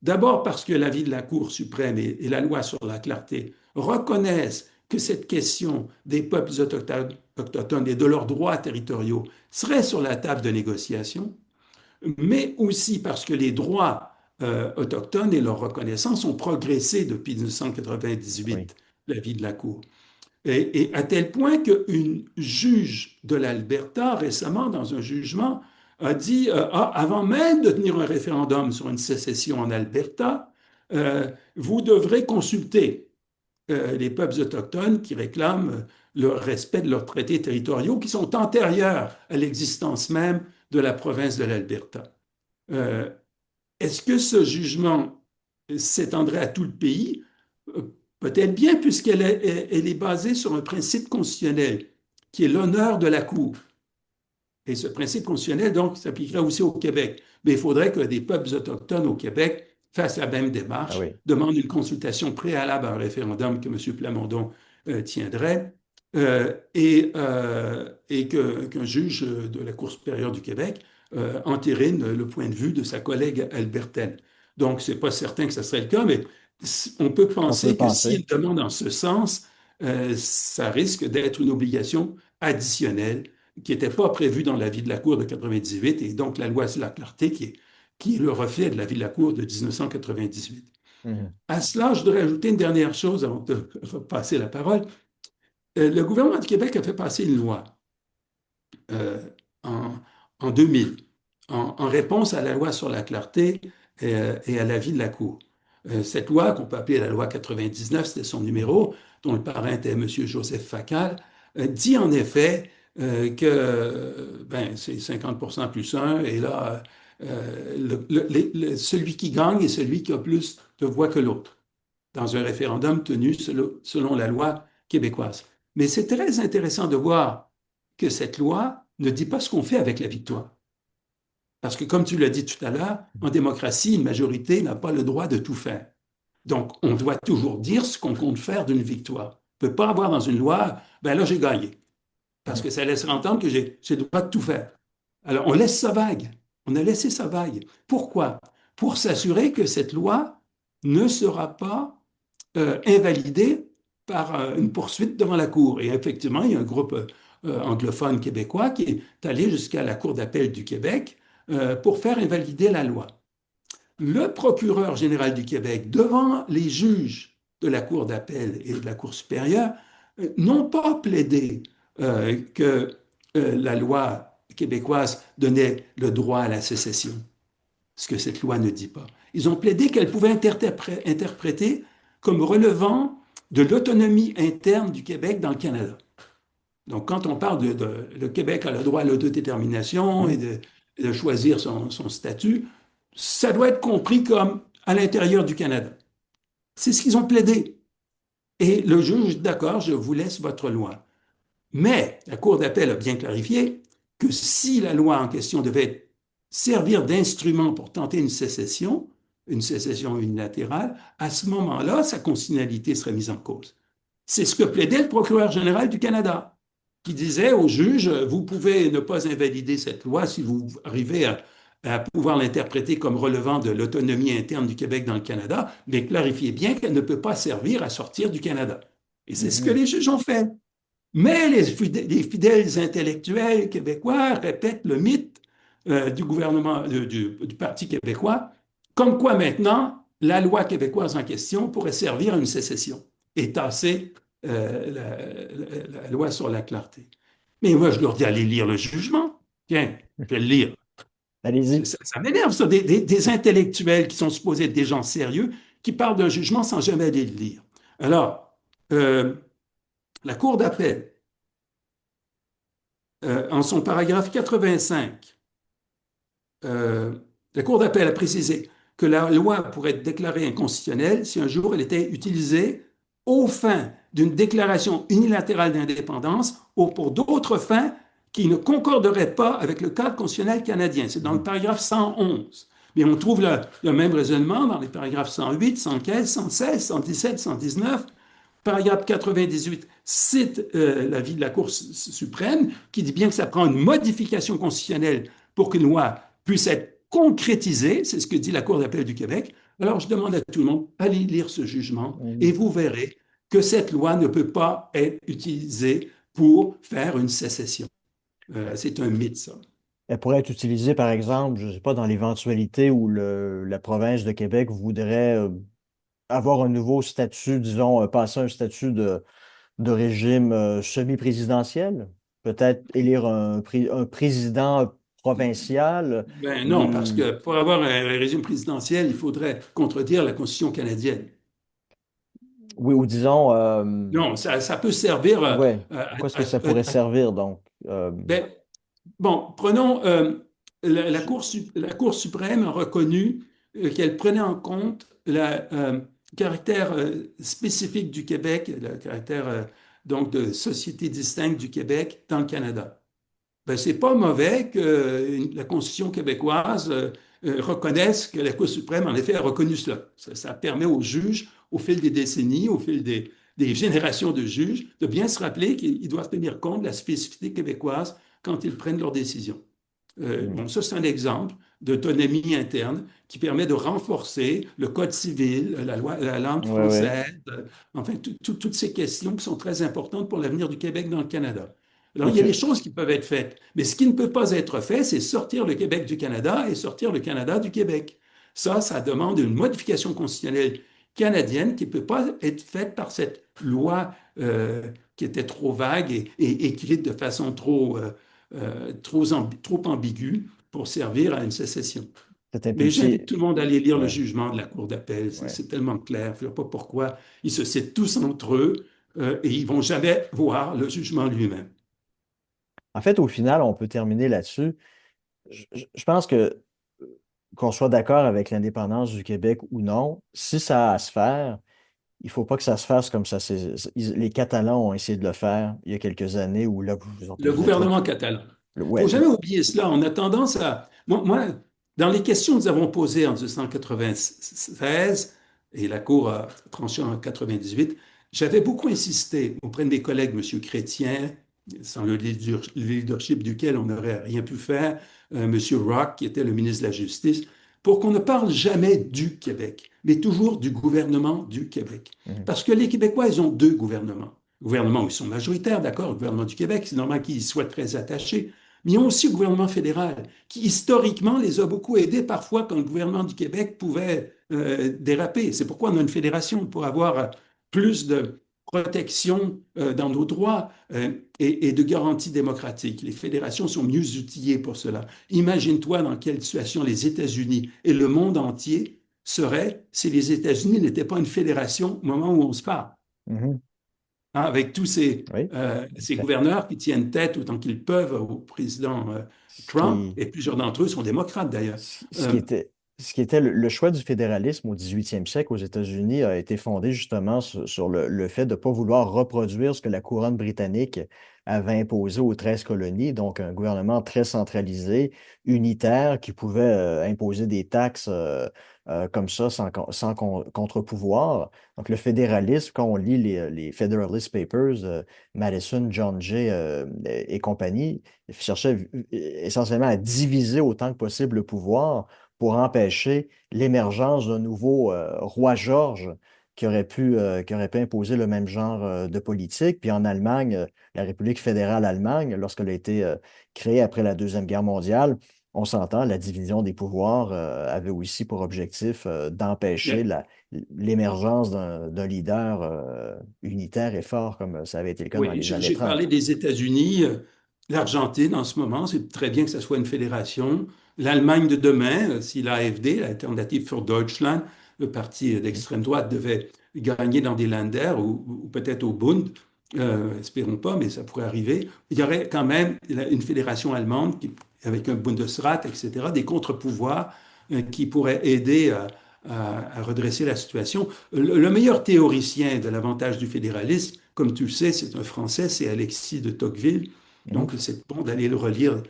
D'abord parce que l'avis de la Cour suprême et la loi sur la clarté reconnaissent que cette question des peuples autochtones et de leurs droits territoriaux serait sur la table de négociation, mais aussi parce que les droits autochtones et leur reconnaissance ont progressé depuis Oui. 1998, l'avis de la Cour. Et à tel point qu'une juge de l'Alberta, récemment, dans un jugement, a dit, avant même de tenir un référendum sur une sécession en Alberta, vous devrez consulter les peuples autochtones qui réclament le respect de leurs traités territoriaux qui sont antérieurs à l'existence même de la province de l'Alberta. Euh, Est-ce que ce jugement s'étendrait à tout le pays? Peut-être bien, elle est basée sur un principe constitutionnel qui est l'honneur de la Cour. Et ce principe constitutionnel, donc, s'appliquerait aussi au Québec. Mais il faudrait que des peuples autochtones au Québec fassent la même Ah démarche, oui. demandent une consultation préalable à un référendum que M. Plamondon tiendrait, et qu'un juge de la Cour supérieure du Québec entérine le point de vue de sa collègue albertaine. Donc, ce n'est pas certain que ce serait le cas, mais on peut On peut penser que si penser. elle demande en ce sens, ça risque d'être une obligation additionnelle qui n'était pas prévu dans l'avis de la Cour de 98 et donc la loi sur la clarté qui est le reflet de l'avis de la Cour de 1998. Mhm. À cela, je voudrais ajouter une dernière chose avant de passer la parole. Le gouvernement du Québec a fait passer une loi euh, en, en 2000 en réponse à la loi sur la clarté et à l'avis de la Cour. Cette loi, qu'on peut appeler la loi 99, c'était son numéro, dont le parrain était M. Joseph Facal, dit en effet que ben, c'est 50% plus un, et là, celui qui gagne est celui qui a plus de voix que l'autre, dans un référendum tenu selon la loi québécoise. Mais c'est très intéressant de voir que cette loi ne dit pas ce qu'on fait avec la victoire. Parce que, comme tu l'as dit tout à l'heure, en démocratie, une majorité n'a pas le droit de tout faire. Donc, on doit toujours dire ce qu'on compte faire d'une victoire. On ne peut pas avoir dans une loi, ben là, j'ai gagné. Parce que ça laisserait entendre que j'ai le droit de tout faire. Alors, on laisse ça vague. On a laissé ça vague. Pourquoi? Pour s'assurer que cette loi ne sera pas invalidée par une poursuite devant la Cour. Et effectivement, il y a un groupe anglophone québécois qui est allé jusqu'à la Cour d'appel du Québec pour faire invalider la loi. Le procureur général du Québec, devant les juges de la Cour d'appel et de la Cour supérieure, n'ont pas plaidé que la loi québécoise donnait le droit à la sécession, ce que cette loi ne dit pas. Ils ont plaidé qu'elle pouvait interpréter comme relevant de l'autonomie interne du Québec dans le Canada. Donc, quand on parle le Québec a le droit à l'autodétermination et Mhm. de choisir son statut, ça doit être compris comme à l'intérieur du Canada. C'est ce qu'ils ont plaidé. Et le juge, d'accord, je vous laisse votre loi. Mais la Cour d'appel a bien clarifié que si la loi en question devait servir d'instrument pour tenter une sécession unilatérale, à ce moment-là, sa constitutionnalité serait mise en cause. C'est ce que plaidait le procureur général du Canada, qui disait au juge, vous pouvez ne pas invalider cette loi si vous arrivez à pouvoir l'interpréter comme relevant de l'autonomie interne du Québec dans le Canada, mais clarifiez bien qu'elle ne peut pas servir à sortir du Canada. Et c'est ce que Mhm. les juges ont fait. Mais les fidèles intellectuels québécois répètent le mythe du gouvernement, du Parti québécois, comme quoi maintenant, la loi québécoise en question pourrait servir à une sécession et tasser la loi sur la clarté. Mais moi, je leur dis, allez lire le jugement. Tiens, je vais le lire. Allez-y. Ça m'énerve, ça, des intellectuels qui sont supposés être des gens sérieux, qui parlent d'un jugement sans jamais aller le lire. Alors, la Cour d'appel, en son paragraphe 85, euh, la Cour d'appel a précisé que la loi pourrait être déclarée inconstitutionnelle si un jour elle était utilisée aux fins d'une déclaration unilatérale d'indépendance ou pour d'autres fins qui ne concorderaient pas avec le cadre constitutionnel canadien. C'est dans le Mhm. paragraphe 111. Mais on trouve le même raisonnement dans les paragraphes 108, 115, 116, 117, 119. Paragraphe 98 cite l'avis de la Cour suprême qui dit bien que ça prend une modification constitutionnelle pour qu'une loi puisse être concrétisée, c'est ce que dit la Cour d'appel du Québec. Alors je demande à tout le monde, allez lire ce jugement et Mhm. vous verrez que cette loi ne peut pas être utilisée pour faire une sécession. C'est un mythe, ça. Elle pourrait être utilisée, par exemple, je ne sais pas, dans l'éventualité où la province de Québec voudrait avoir un nouveau statut, disons, passer un statut de régime semi-présidentiel. Peut-être élire un président provincial. Ben non, parce Hmm, que pour avoir un régime présidentiel, il faudrait contredire la Constitution canadienne. oui, ou disons, Non, ça peut servir ouais, à quoi est-ce que ça pourrait servir, donc? ben, bon, prenons Je- la Cour suprême a reconnu qu'elle prenait en compte le caractère spécifique du Québec, le caractère donc de société distincte du Québec dans le Canada. Ben, c'est pas mauvais que la Constitution québécoise reconnaisse que la Cour suprême, en effet, a reconnu cela. Ça permet aux juges, au fil des décennies, au fil des générations de juges, de bien se rappeler qu'ils doivent tenir compte de la spécificité québécoise quand ils prennent leurs décisions. hmm, Bon, ça, c'est un exemple d'autonomie interne qui permet de renforcer le code civil, la loi, la langue ouais, ouais. française, enfin, toutes ces questions qui sont très importantes pour l'avenir du Québec dans le Canada. Alors, Et il y a des que, choses qui peuvent être faites, mais ce qui ne peut pas être fait, c'est sortir le Québec du Canada et sortir le Canada du Québec. Ça demande une modification constitutionnelle canadienne qui ne peut pas être faite par cette loi qui était trop vague et écrite de façon trop ambiguë pour servir à une sécession. C'est Mais impulsif. j'invite tout le monde à aller lire le Ouais, jugement de la Cour d'appel. ouais. C'est tellement clair. Je ne sais pas pourquoi. Ils se citent tous entre eux et ils ne vont jamais voir le jugement lui-même. En fait, au final, on peut terminer là-dessus. Je pense que qu'on soit d'accord avec l'indépendance du Québec ou non, si ça a à se faire, il ne faut pas que ça se fasse comme ça. Les Catalans ont essayé de le faire il y a quelques années où là, Le vous êtes là. gouvernement catalan. Il ne Ouais, faut jamais oublier cela. On a tendance à... Moi, dans les questions que nous avons posées en 1996, et la Cour a tranché en 98, j'avais beaucoup insisté auprès de mes collègues, M. Chrétien, sans le leadership duquel on n'aurait rien pu faire, M. Rock, qui était le ministre de la Justice, pour qu'on ne parle jamais du Québec, mais toujours du gouvernement du Québec. mhm, Parce que les Québécois, ils ont deux gouvernements. Le gouvernement où ils sont majoritaires, d'accord, le gouvernement du Québec, c'est normal qu'ils y soient très attachés, mais ils ont aussi le gouvernement fédéral, qui historiquement les a beaucoup aidés parfois quand le gouvernement du Québec pouvait déraper. C'est pourquoi on a une fédération, pour avoir plus de protection dans nos droits et de garanties démocratiques. Les fédérations sont mieux outillées pour cela. Imagine-toi dans quelle situation les États-Unis et le monde entier seraient si les États-Unis n'étaient pas une fédération au moment où on se parle. mhm. Hein, avec tous Oui. ces gouverneurs qui tiennent tête autant qu'ils peuvent au président Ce Trump, qui, et plusieurs d'entre eux sont démocrates d'ailleurs. ce qui Euh, était, ce qui était le choix du fédéralisme au 18e siècle aux États-Unis a été fondé justement sur le fait de ne pas vouloir reproduire ce que la couronne britannique avait imposé aux 13 colonies, donc un gouvernement très centralisé, unitaire, qui pouvait imposer des taxes comme ça sans contre-pouvoir. Donc le fédéralisme, quand on lit les Federalist Papers, Madison, John Jay et compagnie, cherchait essentiellement à diviser autant que possible le pouvoir pour empêcher l'émergence d'un nouveau roi George qui aurait pu imposer le même genre de politique. Puis en Allemagne, la République fédérale Allemagne, lorsqu'elle a été créée après la Deuxième Guerre mondiale, on s'entend, la division des pouvoirs avait aussi pour objectif d'empêcher l'émergence d'un leader unitaire et fort, comme ça avait été le cas dans Oui, les années j'ai 30. parlé des États-Unis, l'Argentine en ce moment, c'est très bien que ça soit une fédération. L'Allemagne de demain, si l'AfD, l'Alternative für Deutschland, le parti d'extrême droite, devait gagner dans des Länder ou peut-être au Bund, espérons pas, mais ça pourrait arriver, il y aurait quand même une fédération allemande avec un Bundesrat, etc., des contre-pouvoirs qui pourraient aider à redresser la situation. Le meilleur théoricien de l'avantage du fédéralisme, comme tu le sais, c'est un Français, c'est Alexis de Tocqueville. Mhm. Donc, c'est bon d'aller le relire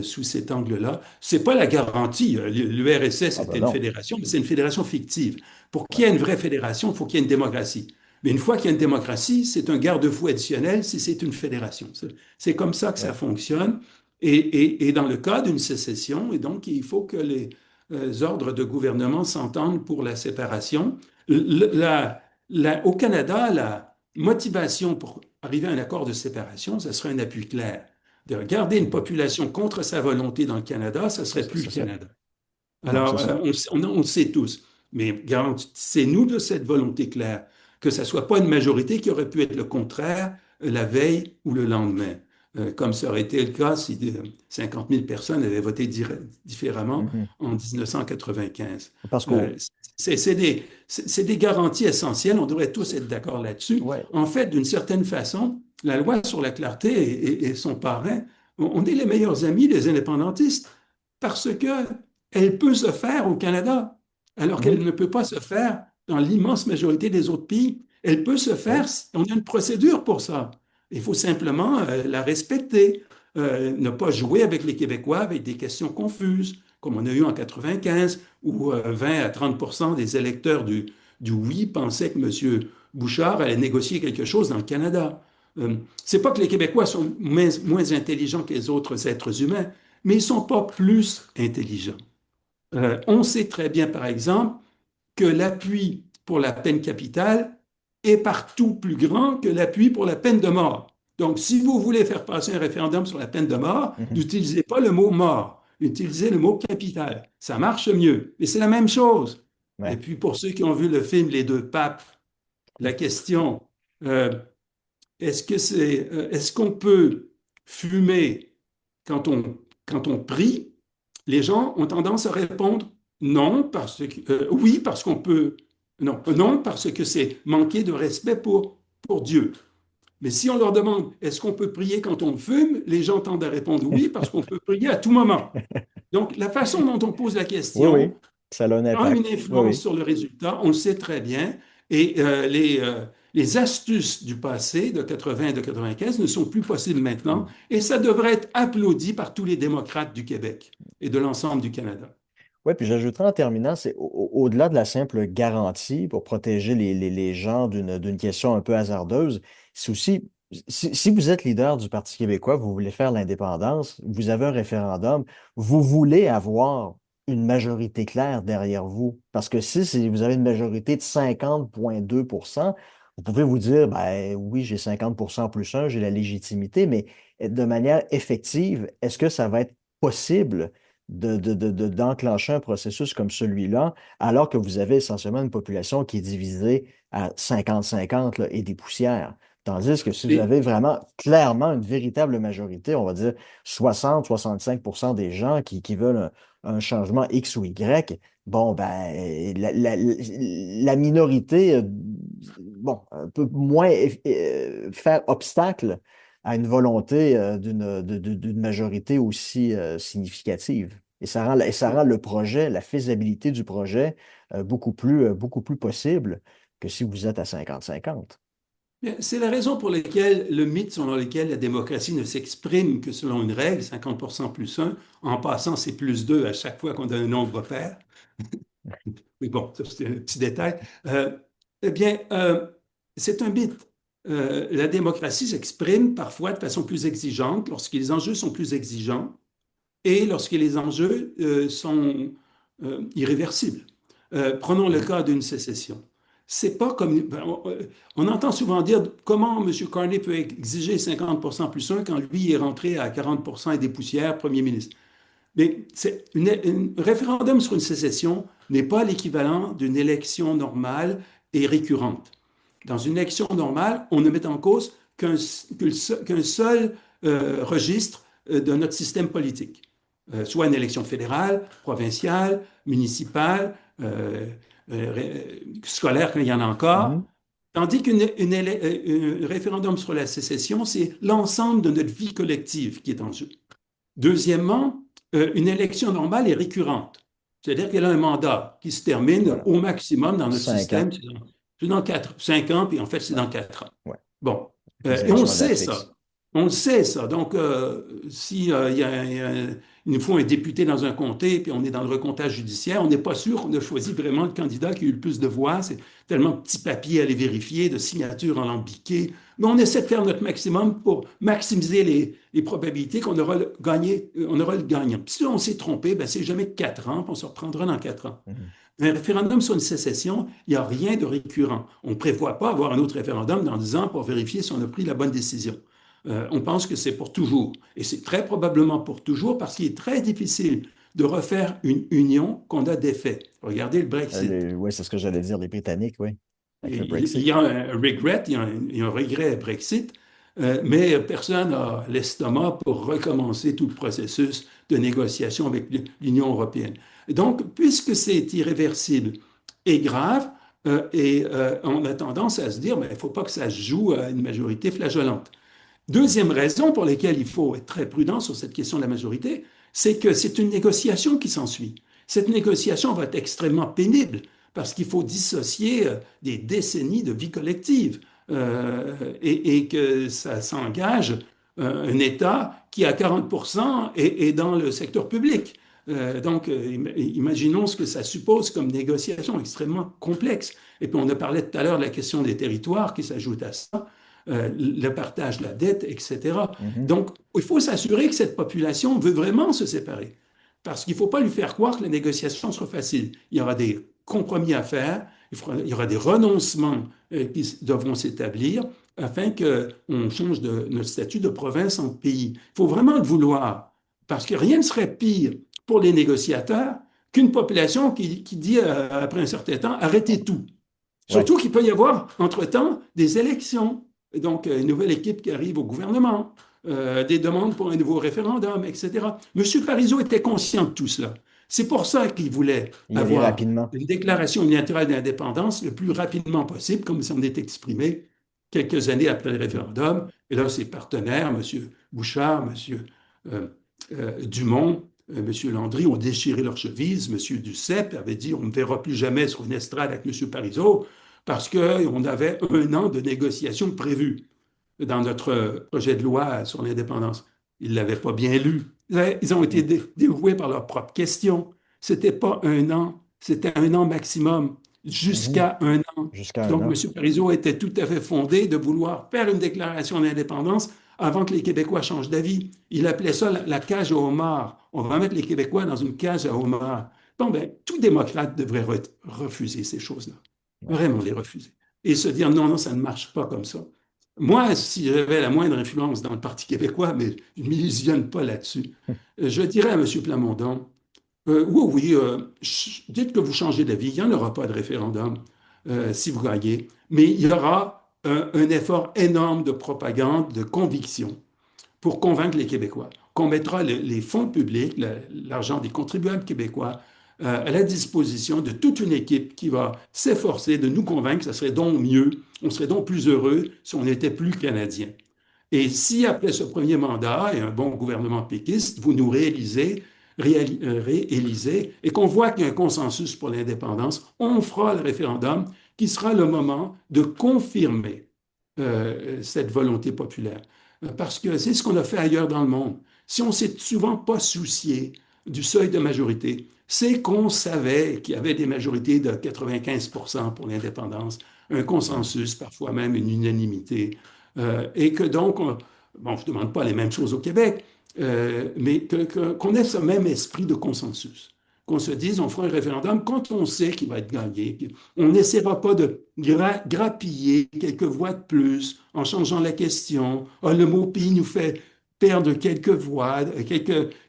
sous cet angle-là. C'est pas la garantie. L'URSS Ah ben était une non. fédération, mais c'est une fédération fictive. Pour qu'il y ait Ouais. une vraie fédération, il faut qu'il y ait une démocratie. Mais une fois qu'il y a une démocratie, c'est un garde-fou additionnel si c'est une fédération. C'est comme ça que ça Ouais. fonctionne. Et dans le cas d'une sécession, et donc il faut que les ordres de gouvernement s'entendent pour la séparation. Au Canada, la motivation pour arriver à un accord de séparation, ça serait un appui clair. De garder une Mhm. population contre sa volonté dans le Canada, ça serait plus le Ça serait... Canada. Non, c'est Alors, ça. on le sait tous, mais garantissez-nous de cette volonté claire, que ça ne soit pas une majorité qui aurait pu être le contraire la veille ou le lendemain, comme ça aurait été le cas si 50 000 personnes avaient voté différemment Mhm. en 1995. Parce Euh, qu'au... c'est des garanties essentielles, on devrait tous être d'accord là-dessus. Ouais. En fait, d'une certaine façon, la loi sur la clarté et son parrain, on est les meilleurs amis des indépendantistes parce que elle peut se faire au Canada, alors qu'elle Mhm. ne peut pas se faire dans l'immense majorité des autres pays. Elle peut se faire, Oui. on a une procédure pour ça. Il faut simplement la respecter, ne pas jouer avec les Québécois avec des questions confuses, comme on a eu en 95, où 20 à 30 des électeurs du oui pensaient que M. Bouchard allait négocier quelque chose dans le Canada. C'est pas que les Québécois sont moins intelligents que les autres êtres humains, mais ils ne sont pas plus intelligents. On sait très bien, par exemple, que l'appui pour la peine capitale est partout plus grand que l'appui pour la peine de mort. Donc, si vous voulez faire passer un référendum sur la peine de mort, Mhm. n'utilisez pas le mot mort, utilisez le mot capital. Ça marche mieux, mais c'est la même chose. Et Ouais. puis, pour ceux qui ont vu le film Les Deux Papes, la question, euh, est-ce qu'on peut fumer quand on prie les gens ont tendance à répondre non, oui, parce qu'on peut, non, non, parce que c'est manquer de respect pour Dieu. Mais si on leur demande est-ce qu'on peut prier quand on fume, les gens tendent à répondre oui, parce qu'on peut prier à tout moment. Donc, la façon dont on pose la Oui, question oui, ça a un a une impact. Oui, influence oui. sur le résultat, on le sait très bien, et les astuces du passé, de 80 et de 95, ne sont plus possibles maintenant, Mm. et ça devrait être applaudi par tous les démocrates du Québec et de l'ensemble du Canada. Oui, puis j'ajouterais en terminant, c'est au-delà de la simple garantie pour protéger les gens d'une question un peu hasardeuse, c'est aussi, si vous êtes leader du Parti québécois, vous voulez faire l'indépendance, vous avez un référendum, vous voulez avoir une majorité claire derrière vous. Parce que si vous avez une majorité de 50,2%, vous pouvez vous dire, ben oui, j'ai 50% plus un, j'ai la légitimité, mais de manière effective, est-ce que ça va être possible d'enclencher un processus comme celui-là, alors que vous avez essentiellement une population qui est divisée à 50-50 là, et des poussières? Tandis que si vous Et, avez vraiment clairement une véritable majorité, on va dire 60-65% des gens qui veulent un changement X ou Y, bon, ben, la minorité, bon, peut moins faire obstacle à une volonté d'une majorité aussi significative. Et ça rend le projet, la faisabilité du projet beaucoup plus possible que si vous êtes à 50-50. c'est la raison pour laquelle le mythe selon lequel la démocratie ne s'exprime que selon une règle, 50% plus un, en passant c'est plus 2 à chaque fois qu'on donne un nombre pair. Mais bon, ça c'est un petit détail. Eh bien, c'est un mythe. La démocratie s'exprime parfois de façon plus exigeante lorsque les enjeux sont plus exigeants et lorsque les enjeux sont irréversibles. Prenons le Mhm. cas d'une sécession. C'est pas comme. Ben, on entend souvent dire comment M. Carney peut exiger 50% plus un quand lui est rentré à 40% et des poussières, premier ministre. Mais un référendum sur une sécession n'est pas l'équivalent d'une élection normale et récurrente. Dans une élection normale, on ne met en cause qu'un seul registre de notre système politique, soit une élection fédérale, provinciale, municipale, scolaire quand il y en a encore, Mhm. tandis qu'un référendum sur la sécession, c'est l'ensemble de notre vie collective qui est en jeu. Deuxièmement, une élection normale est récurrente, c'est-à-dire qu'elle a un mandat qui se termine Voilà. au maximum dans notre 5 ans. système, c'est dans 5 ans, puis en fait, c'est Ouais. dans 4 ans. Ouais. Bon, Les et on le élections à sait date ça. fixe. On le sait ça. Donc, si il nous faut un député dans un comté, puis on est dans le recomptage judiciaire, on n'est pas sûr qu'on a choisi vraiment le candidat qui a eu le plus de voix. C'est tellement de petits papiers à les vérifier, de signatures alambiquées. Mais on essaie de faire notre maximum pour maximiser les probabilités qu'on aura gagné, on aura le gagnant. Puis si on s'est trompé, ben, c'est jamais 4 ans, puis on se reprendra dans 4 ans. Mhm. Un référendum sur une sécession, il n'y a rien de récurrent. On ne prévoit pas avoir un autre référendum dans 10 ans pour vérifier si on a pris la bonne décision. On pense que c'est pour toujours. Et c'est très probablement pour toujours parce qu'il est très difficile de refaire une union qu'on a défait. Regardez le Brexit. Oui, c'est ce que j'allais dire, les Britanniques, oui, avec le Il Brexit. y a un regret, il y a un regret Brexit, mais personne n'a l'estomac pour recommencer tout le processus de négociation avec l'Union européenne. Donc, puisque c'est irréversible et grave, on a tendance à se dire, mais il ne faut pas que ça se joue à une majorité flageolante. Deuxième raison pour laquelle il faut être très prudent sur cette question de la majorité, c'est que c'est une négociation qui s'ensuit. Cette négociation va être extrêmement pénible parce qu'il faut dissocier des décennies de vie collective et que ça s'engage un État qui, à 40%, est dans le secteur public. Donc, imaginons ce que ça suppose comme négociation extrêmement complexe. Et puis, on a parlé tout à l'heure de la question des territoires qui s'ajoute à ça, le partage de la dette, etc. Mhm. Donc, il faut s'assurer que cette population veut vraiment se séparer. Parce qu'il ne faut pas lui faire croire que la négociation sera facile. Il y aura des compromis à faire, il y aura des renoncements qui devront s'établir afin qu'on change notre statut de province en pays. Il faut vraiment le vouloir, parce que rien ne serait pire pour les négociateurs qu'une population qui dit après un certain temps, arrêtez tout. Ouais. Surtout qu'il peut y avoir, entre-temps, des élections. Et donc, une nouvelle équipe qui arrive au gouvernement. des demandes pour un nouveau référendum, etc. M. Parizeau était conscient de tout cela. C'est pour ça qu'il voulait Y aller avoir rapidement. une déclaration unilatérale d'indépendance le plus rapidement possible, comme ça en est exprimé quelques années après le référendum. Et là, ses partenaires, M. Bouchard, M. Dumont, M. Landry, ont déchiré leur chemise. M. Duceppe avait dit on ne verra plus jamais sur une estrade avec M. Parizeau parce qu'on avait 1 an de négociations prévues dans notre projet de loi sur l'indépendance. Ils ne l'avaient pas bien lu. Ils ont été dévoués par leurs propres questions. C'était pas 1 an, c'était 1 an maximum, Mhm. jusqu'à 1 an. Jusqu'à un Donc, an. M. Parizeau était tout à fait fondé de vouloir faire une déclaration d'indépendance avant que les Québécois changent d'avis. Il appelait ça la cage aux homards. On va mettre les Québécois dans une cage à homards. Bon, ben, tout démocrate devrait refuser ces choses-là. Ouais. Vraiment les refuser. Et se dire non, non, ça ne marche pas comme ça. Moi, si j'avais la moindre influence dans le Parti québécois, mais je ne m'illusionne pas là-dessus, je dirais à M. Plamondon, oui, oui, dites que vous changez d'avis, il n'y en aura pas de référendum si vous gagnez, mais il y aura un effort énorme de propagande, de conviction pour convaincre les Québécois, qu'on mettra les fonds publics, l'argent des contribuables québécois, à la disposition de toute une équipe qui va s'efforcer de nous convaincre que ça serait donc mieux, on serait donc plus heureux si on n'était plus canadien. Et si après ce premier mandat et un bon gouvernement péquiste, vous nous réélisez et qu'on voit qu'il y a un consensus pour l'indépendance, on fera le référendum qui sera le moment de confirmer cette volonté populaire. Parce que c'est ce qu'on a fait ailleurs dans le monde. Si on s'est souvent pas soucié du seuil de majorité, c'est qu'on savait qu'il y avait des majorités de 95% pour l'indépendance, un consensus, parfois même une unanimité, et que donc, bon, je ne demande pas les mêmes choses au Québec, mais qu'on ait ce même esprit de consensus. Qu'on se dise, on fera un référendum quand on sait qu'il va être gagné. On n'essaiera pas de grappiller quelques voix de plus en changeant la question. Ah, le mot pays nous fait perdre quelques voix,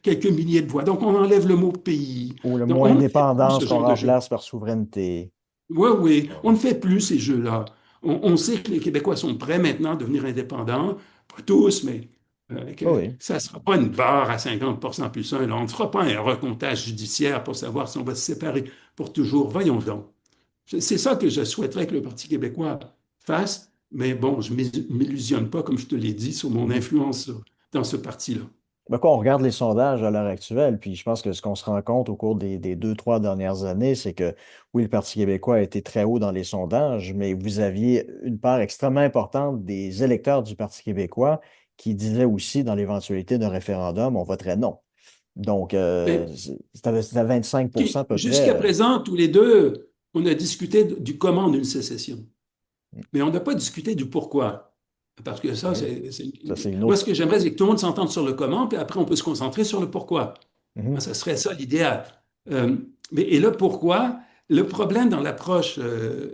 quelques milliers de voix. Donc, on enlève le mot pays. Ou le Donc, mot on ne fait plus indépendance ce qu'on genre de jeu. remplace par souveraineté. Oui, oui, Ah on oui. ne fait plus ces jeux-là. On sait que les Québécois sont prêts maintenant à devenir indépendants, pas tous, mais que Ah oui. ça ne sera pas une barre à 50% plus un. Là. On ne fera pas un recomptage judiciaire pour savoir si on va se séparer pour toujours. Voyons donc. C'est ça que je souhaiterais que le Parti québécois fasse, mais bon, je ne m'illusionne pas, comme je te l'ai dit, sur mon Mhm. influence dans ce parti-là. Ben quoi, on regarde les sondages à l'heure actuelle, puis je pense que ce qu'on se rend compte au cours des 2, 3 dernières années, c'est que oui, le Parti québécois a été très haut dans les sondages, mais vous aviez une part extrêmement importante des électeurs du Parti québécois qui disaient aussi, dans l'éventualité d'un référendum, on voterait non. Donc, Mais c'était à 25% à peu jusqu'à près. présent, tous les deux, on a discuté du comment d'une sécession. Mais on n'a pas discuté du pourquoi. Parce que ça, Oui, ça, c'est une moi, autre. ce que j'aimerais, c'est que tout le monde s'entende sur le comment, puis après, on peut se concentrer sur le pourquoi. Mhm, Ça serait ça l'idéal. Euh, et le pourquoi, le problème dans l'approche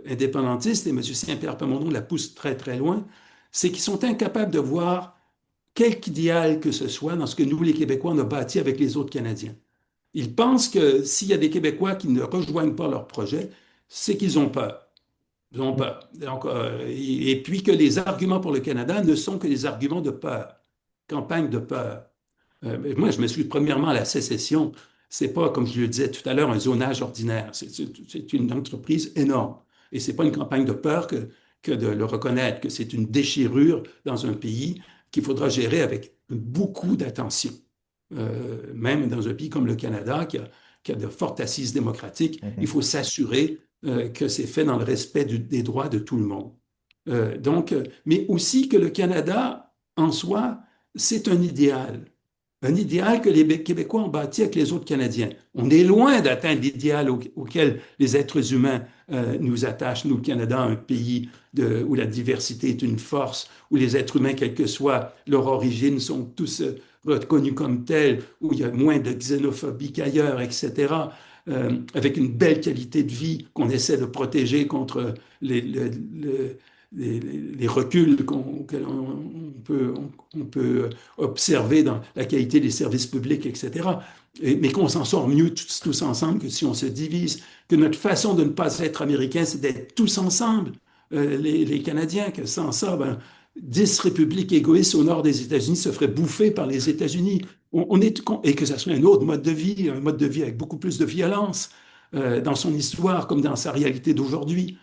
indépendantiste, et M. Saint-Pierre Plamondon la pousse très, très loin, c'est qu'ils sont incapables de voir quelque idéal que ce soit dans ce que nous, les Québécois, on a bâti avec les autres Canadiens. Ils pensent que s'il y a des Québécois qui ne rejoignent pas leur projet, c'est qu'ils ont peur. Ils ont mhm. peur. Donc, et puis que les arguments pour le Canada ne sont que des arguments de peur, campagne de peur. Moi, je me suis premièrement à la sécession. C'est pas, comme je le disais tout à l'heure, un zonage ordinaire. C'est une entreprise énorme. Et c'est pas une campagne de peur que de le reconnaître, que c'est une déchirure dans un pays qu'il faudra gérer avec beaucoup d'attention. Même dans un pays comme le Canada, qui a de fortes assises démocratiques, il Mhm. faut s'assurer que c'est fait dans le respect des droits de tout le monde. Mais aussi que le Canada, en soi, c'est un idéal que les Québécois ont bâti avec les autres Canadiens. On est loin d'atteindre l'idéal auquel les êtres humains nous attachent. Nous, le Canada, un pays où la diversité est une force, où les êtres humains, quelle que soit leur origine, sont tous reconnus comme tels, où il y a moins de xénophobie qu'ailleurs, etc., avec une belle qualité de vie qu'on essaie de protéger contre les, le- le- les reculs on peut observer dans la qualité des services publics, etc. Mais qu'on s'en sort mieux tous ensemble que si on se divise, que notre façon de ne pas être américain, c'est d'être tous ensemble, les Canadiens, que sans ça, ben, 10 républiques égoïstes au nord des États-Unis se feraient bouffer par les États-Unis. Et que ça soit un autre mode de vie, un mode de vie avec beaucoup plus de violence dans son histoire comme dans sa réalité d'aujourd'hui.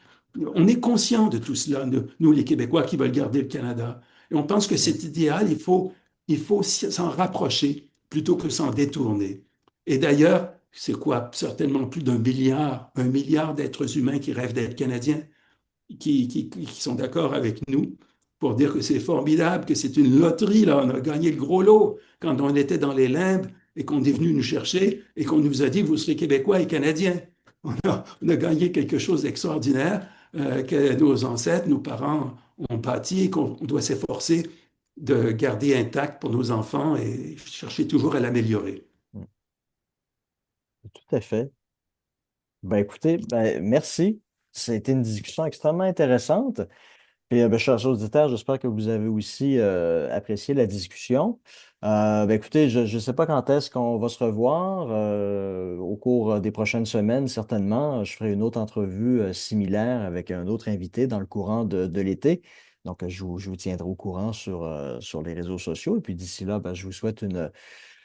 On est conscient de tout cela, nous les Québécois qui veulent garder le Canada. Et on pense que cet idéal, il faut s'en rapprocher plutôt que s'en détourner. Et d'ailleurs, c'est quoi? Certainement plus un milliard d'êtres humains qui rêvent d'être Canadiens qui sont d'accord avec nous pour dire que c'est formidable, que c'est une loterie, là, on a gagné le gros lot quand on était dans les limbes et qu'on est venu nous chercher et qu'on nous a dit, vous serez Québécois et Canadiens. On a gagné quelque chose d'extraordinaire que nos ancêtres, nos parents ont bâti et qu'on doit s'efforcer de garder intact pour nos enfants et chercher toujours à l'améliorer. Mm. Tout à fait. Ben écoutez, ben, merci. C'était une discussion extrêmement intéressante. Et ben, chers auditeurs, j'espère que vous avez aussi apprécié la discussion. Ben, écoutez, je ne sais pas quand est-ce qu'on va se revoir. Au cours des prochaines semaines, certainement. Je ferai une autre entrevue similaire avec un autre invité dans le courant de l'été. Donc, je vous tiendrai au courant sur les réseaux sociaux. Et puis d'ici là, ben, je vous souhaite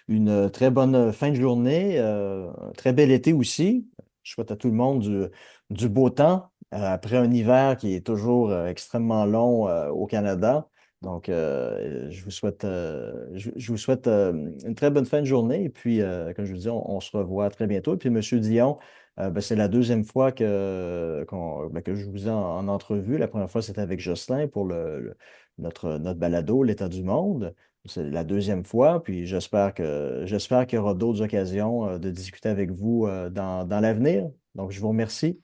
une très bonne fin de journée, un très bel été aussi. Je souhaite à tout le monde du beau temps après un hiver qui est toujours extrêmement long au Canada. Donc, je vous souhaite une très bonne fin de journée. Et puis, comme je vous dis, on se revoit très bientôt. Et puis, Monsieur Dion, ben, c'est la deuxième fois ben, que je vous ai en entrevue. La première fois, c'était avec Jocelyn pour notre balado, L'état du monde. C'est la deuxième fois, puis j'espère qu'il y aura d'autres occasions de discuter avec vous dans l'avenir. Donc, je vous remercie.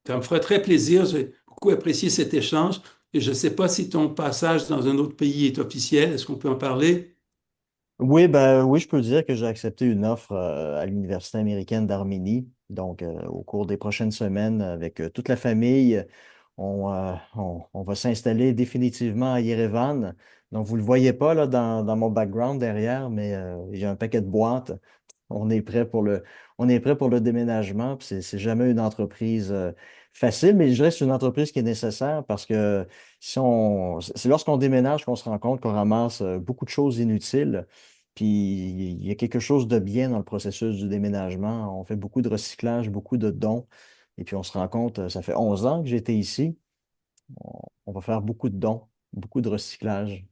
Ça me ferait très plaisir. J'ai beaucoup apprécié cet échange et je ne sais pas si ton passage dans un autre pays est officiel. Est-ce qu'on peut en parler? Oui, ben oui, je peux dire que j'ai accepté une offre à l'Université américaine d'Arménie. Donc, au cours des prochaines semaines, avec toute la famille, on va s'installer définitivement à Yerevan. Donc, vous ne le voyez pas là, dans mon background derrière, mais j'ai un paquet de boîtes. On est prêt pour on est prêt pour le déménagement. Puis c'est jamais une entreprise facile, mais je dirais que c'est une entreprise qui est nécessaire parce que si c'est lorsqu'on déménage qu'on se rend compte qu'on ramasse beaucoup de choses inutiles. Puis il y a quelque chose de bien dans le processus du déménagement. On fait beaucoup de recyclage, beaucoup de dons. Et puis on se rend compte, ça fait 11 ans que j'étais ici. On va faire beaucoup de dons, beaucoup de recyclage.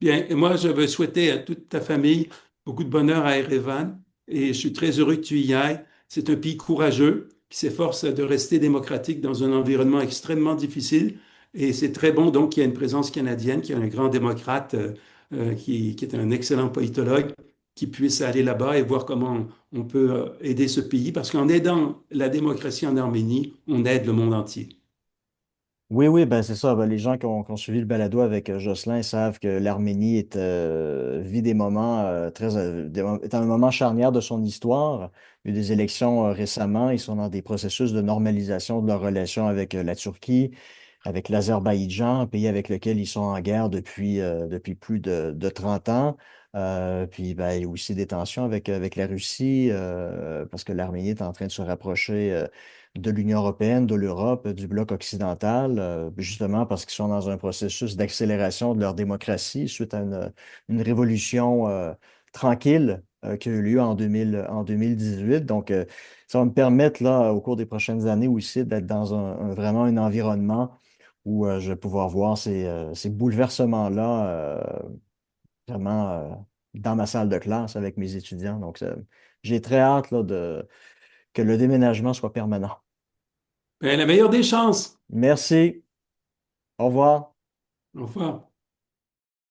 Bien, et moi, je veux souhaiter à toute ta famille beaucoup de bonheur à Erevan et je suis très heureux que tu y ailles. C'est un pays courageux qui s'efforce de rester démocratique dans un environnement extrêmement difficile et c'est très bon donc qu'il y a une présence canadienne, qu'il y a un grand démocrate qui est un excellent politologue qui puisse aller là-bas et voir comment on peut aider ce pays parce qu'en aidant la démocratie en Arménie, on aide le monde entier. Oui, oui, ben c'est ça. Ben, les gens qui ont suivi le balado avec Jocelyn savent que l'Arménie vit des moments est un moment charnière de son histoire. Il y a eu des élections récemment. Ils sont dans des processus de normalisation de leurs relations avec la Turquie, avec l'Azerbaïdjan, un pays avec lequel ils sont en guerre depuis plus de 30 ans. Puis ben, il y a aussi des tensions avec la Russie, parce que l'Arménie est en train de se rapprocher de l'Union européenne, de l'Europe, du bloc occidental, justement parce qu'ils sont dans un processus d'accélération de leur démocratie suite à une révolution tranquille qui a eu lieu en 2018. Donc, ça va me permettre, là, au cours des prochaines années aussi, d'être dans vraiment un environnement où je vais pouvoir voir ces bouleversements-là vraiment dans ma salle de classe avec mes étudiants. Donc, j'ai très hâte là, que le déménagement soit permanent. Ben, la meilleure des chances. Merci. Au revoir. Au revoir.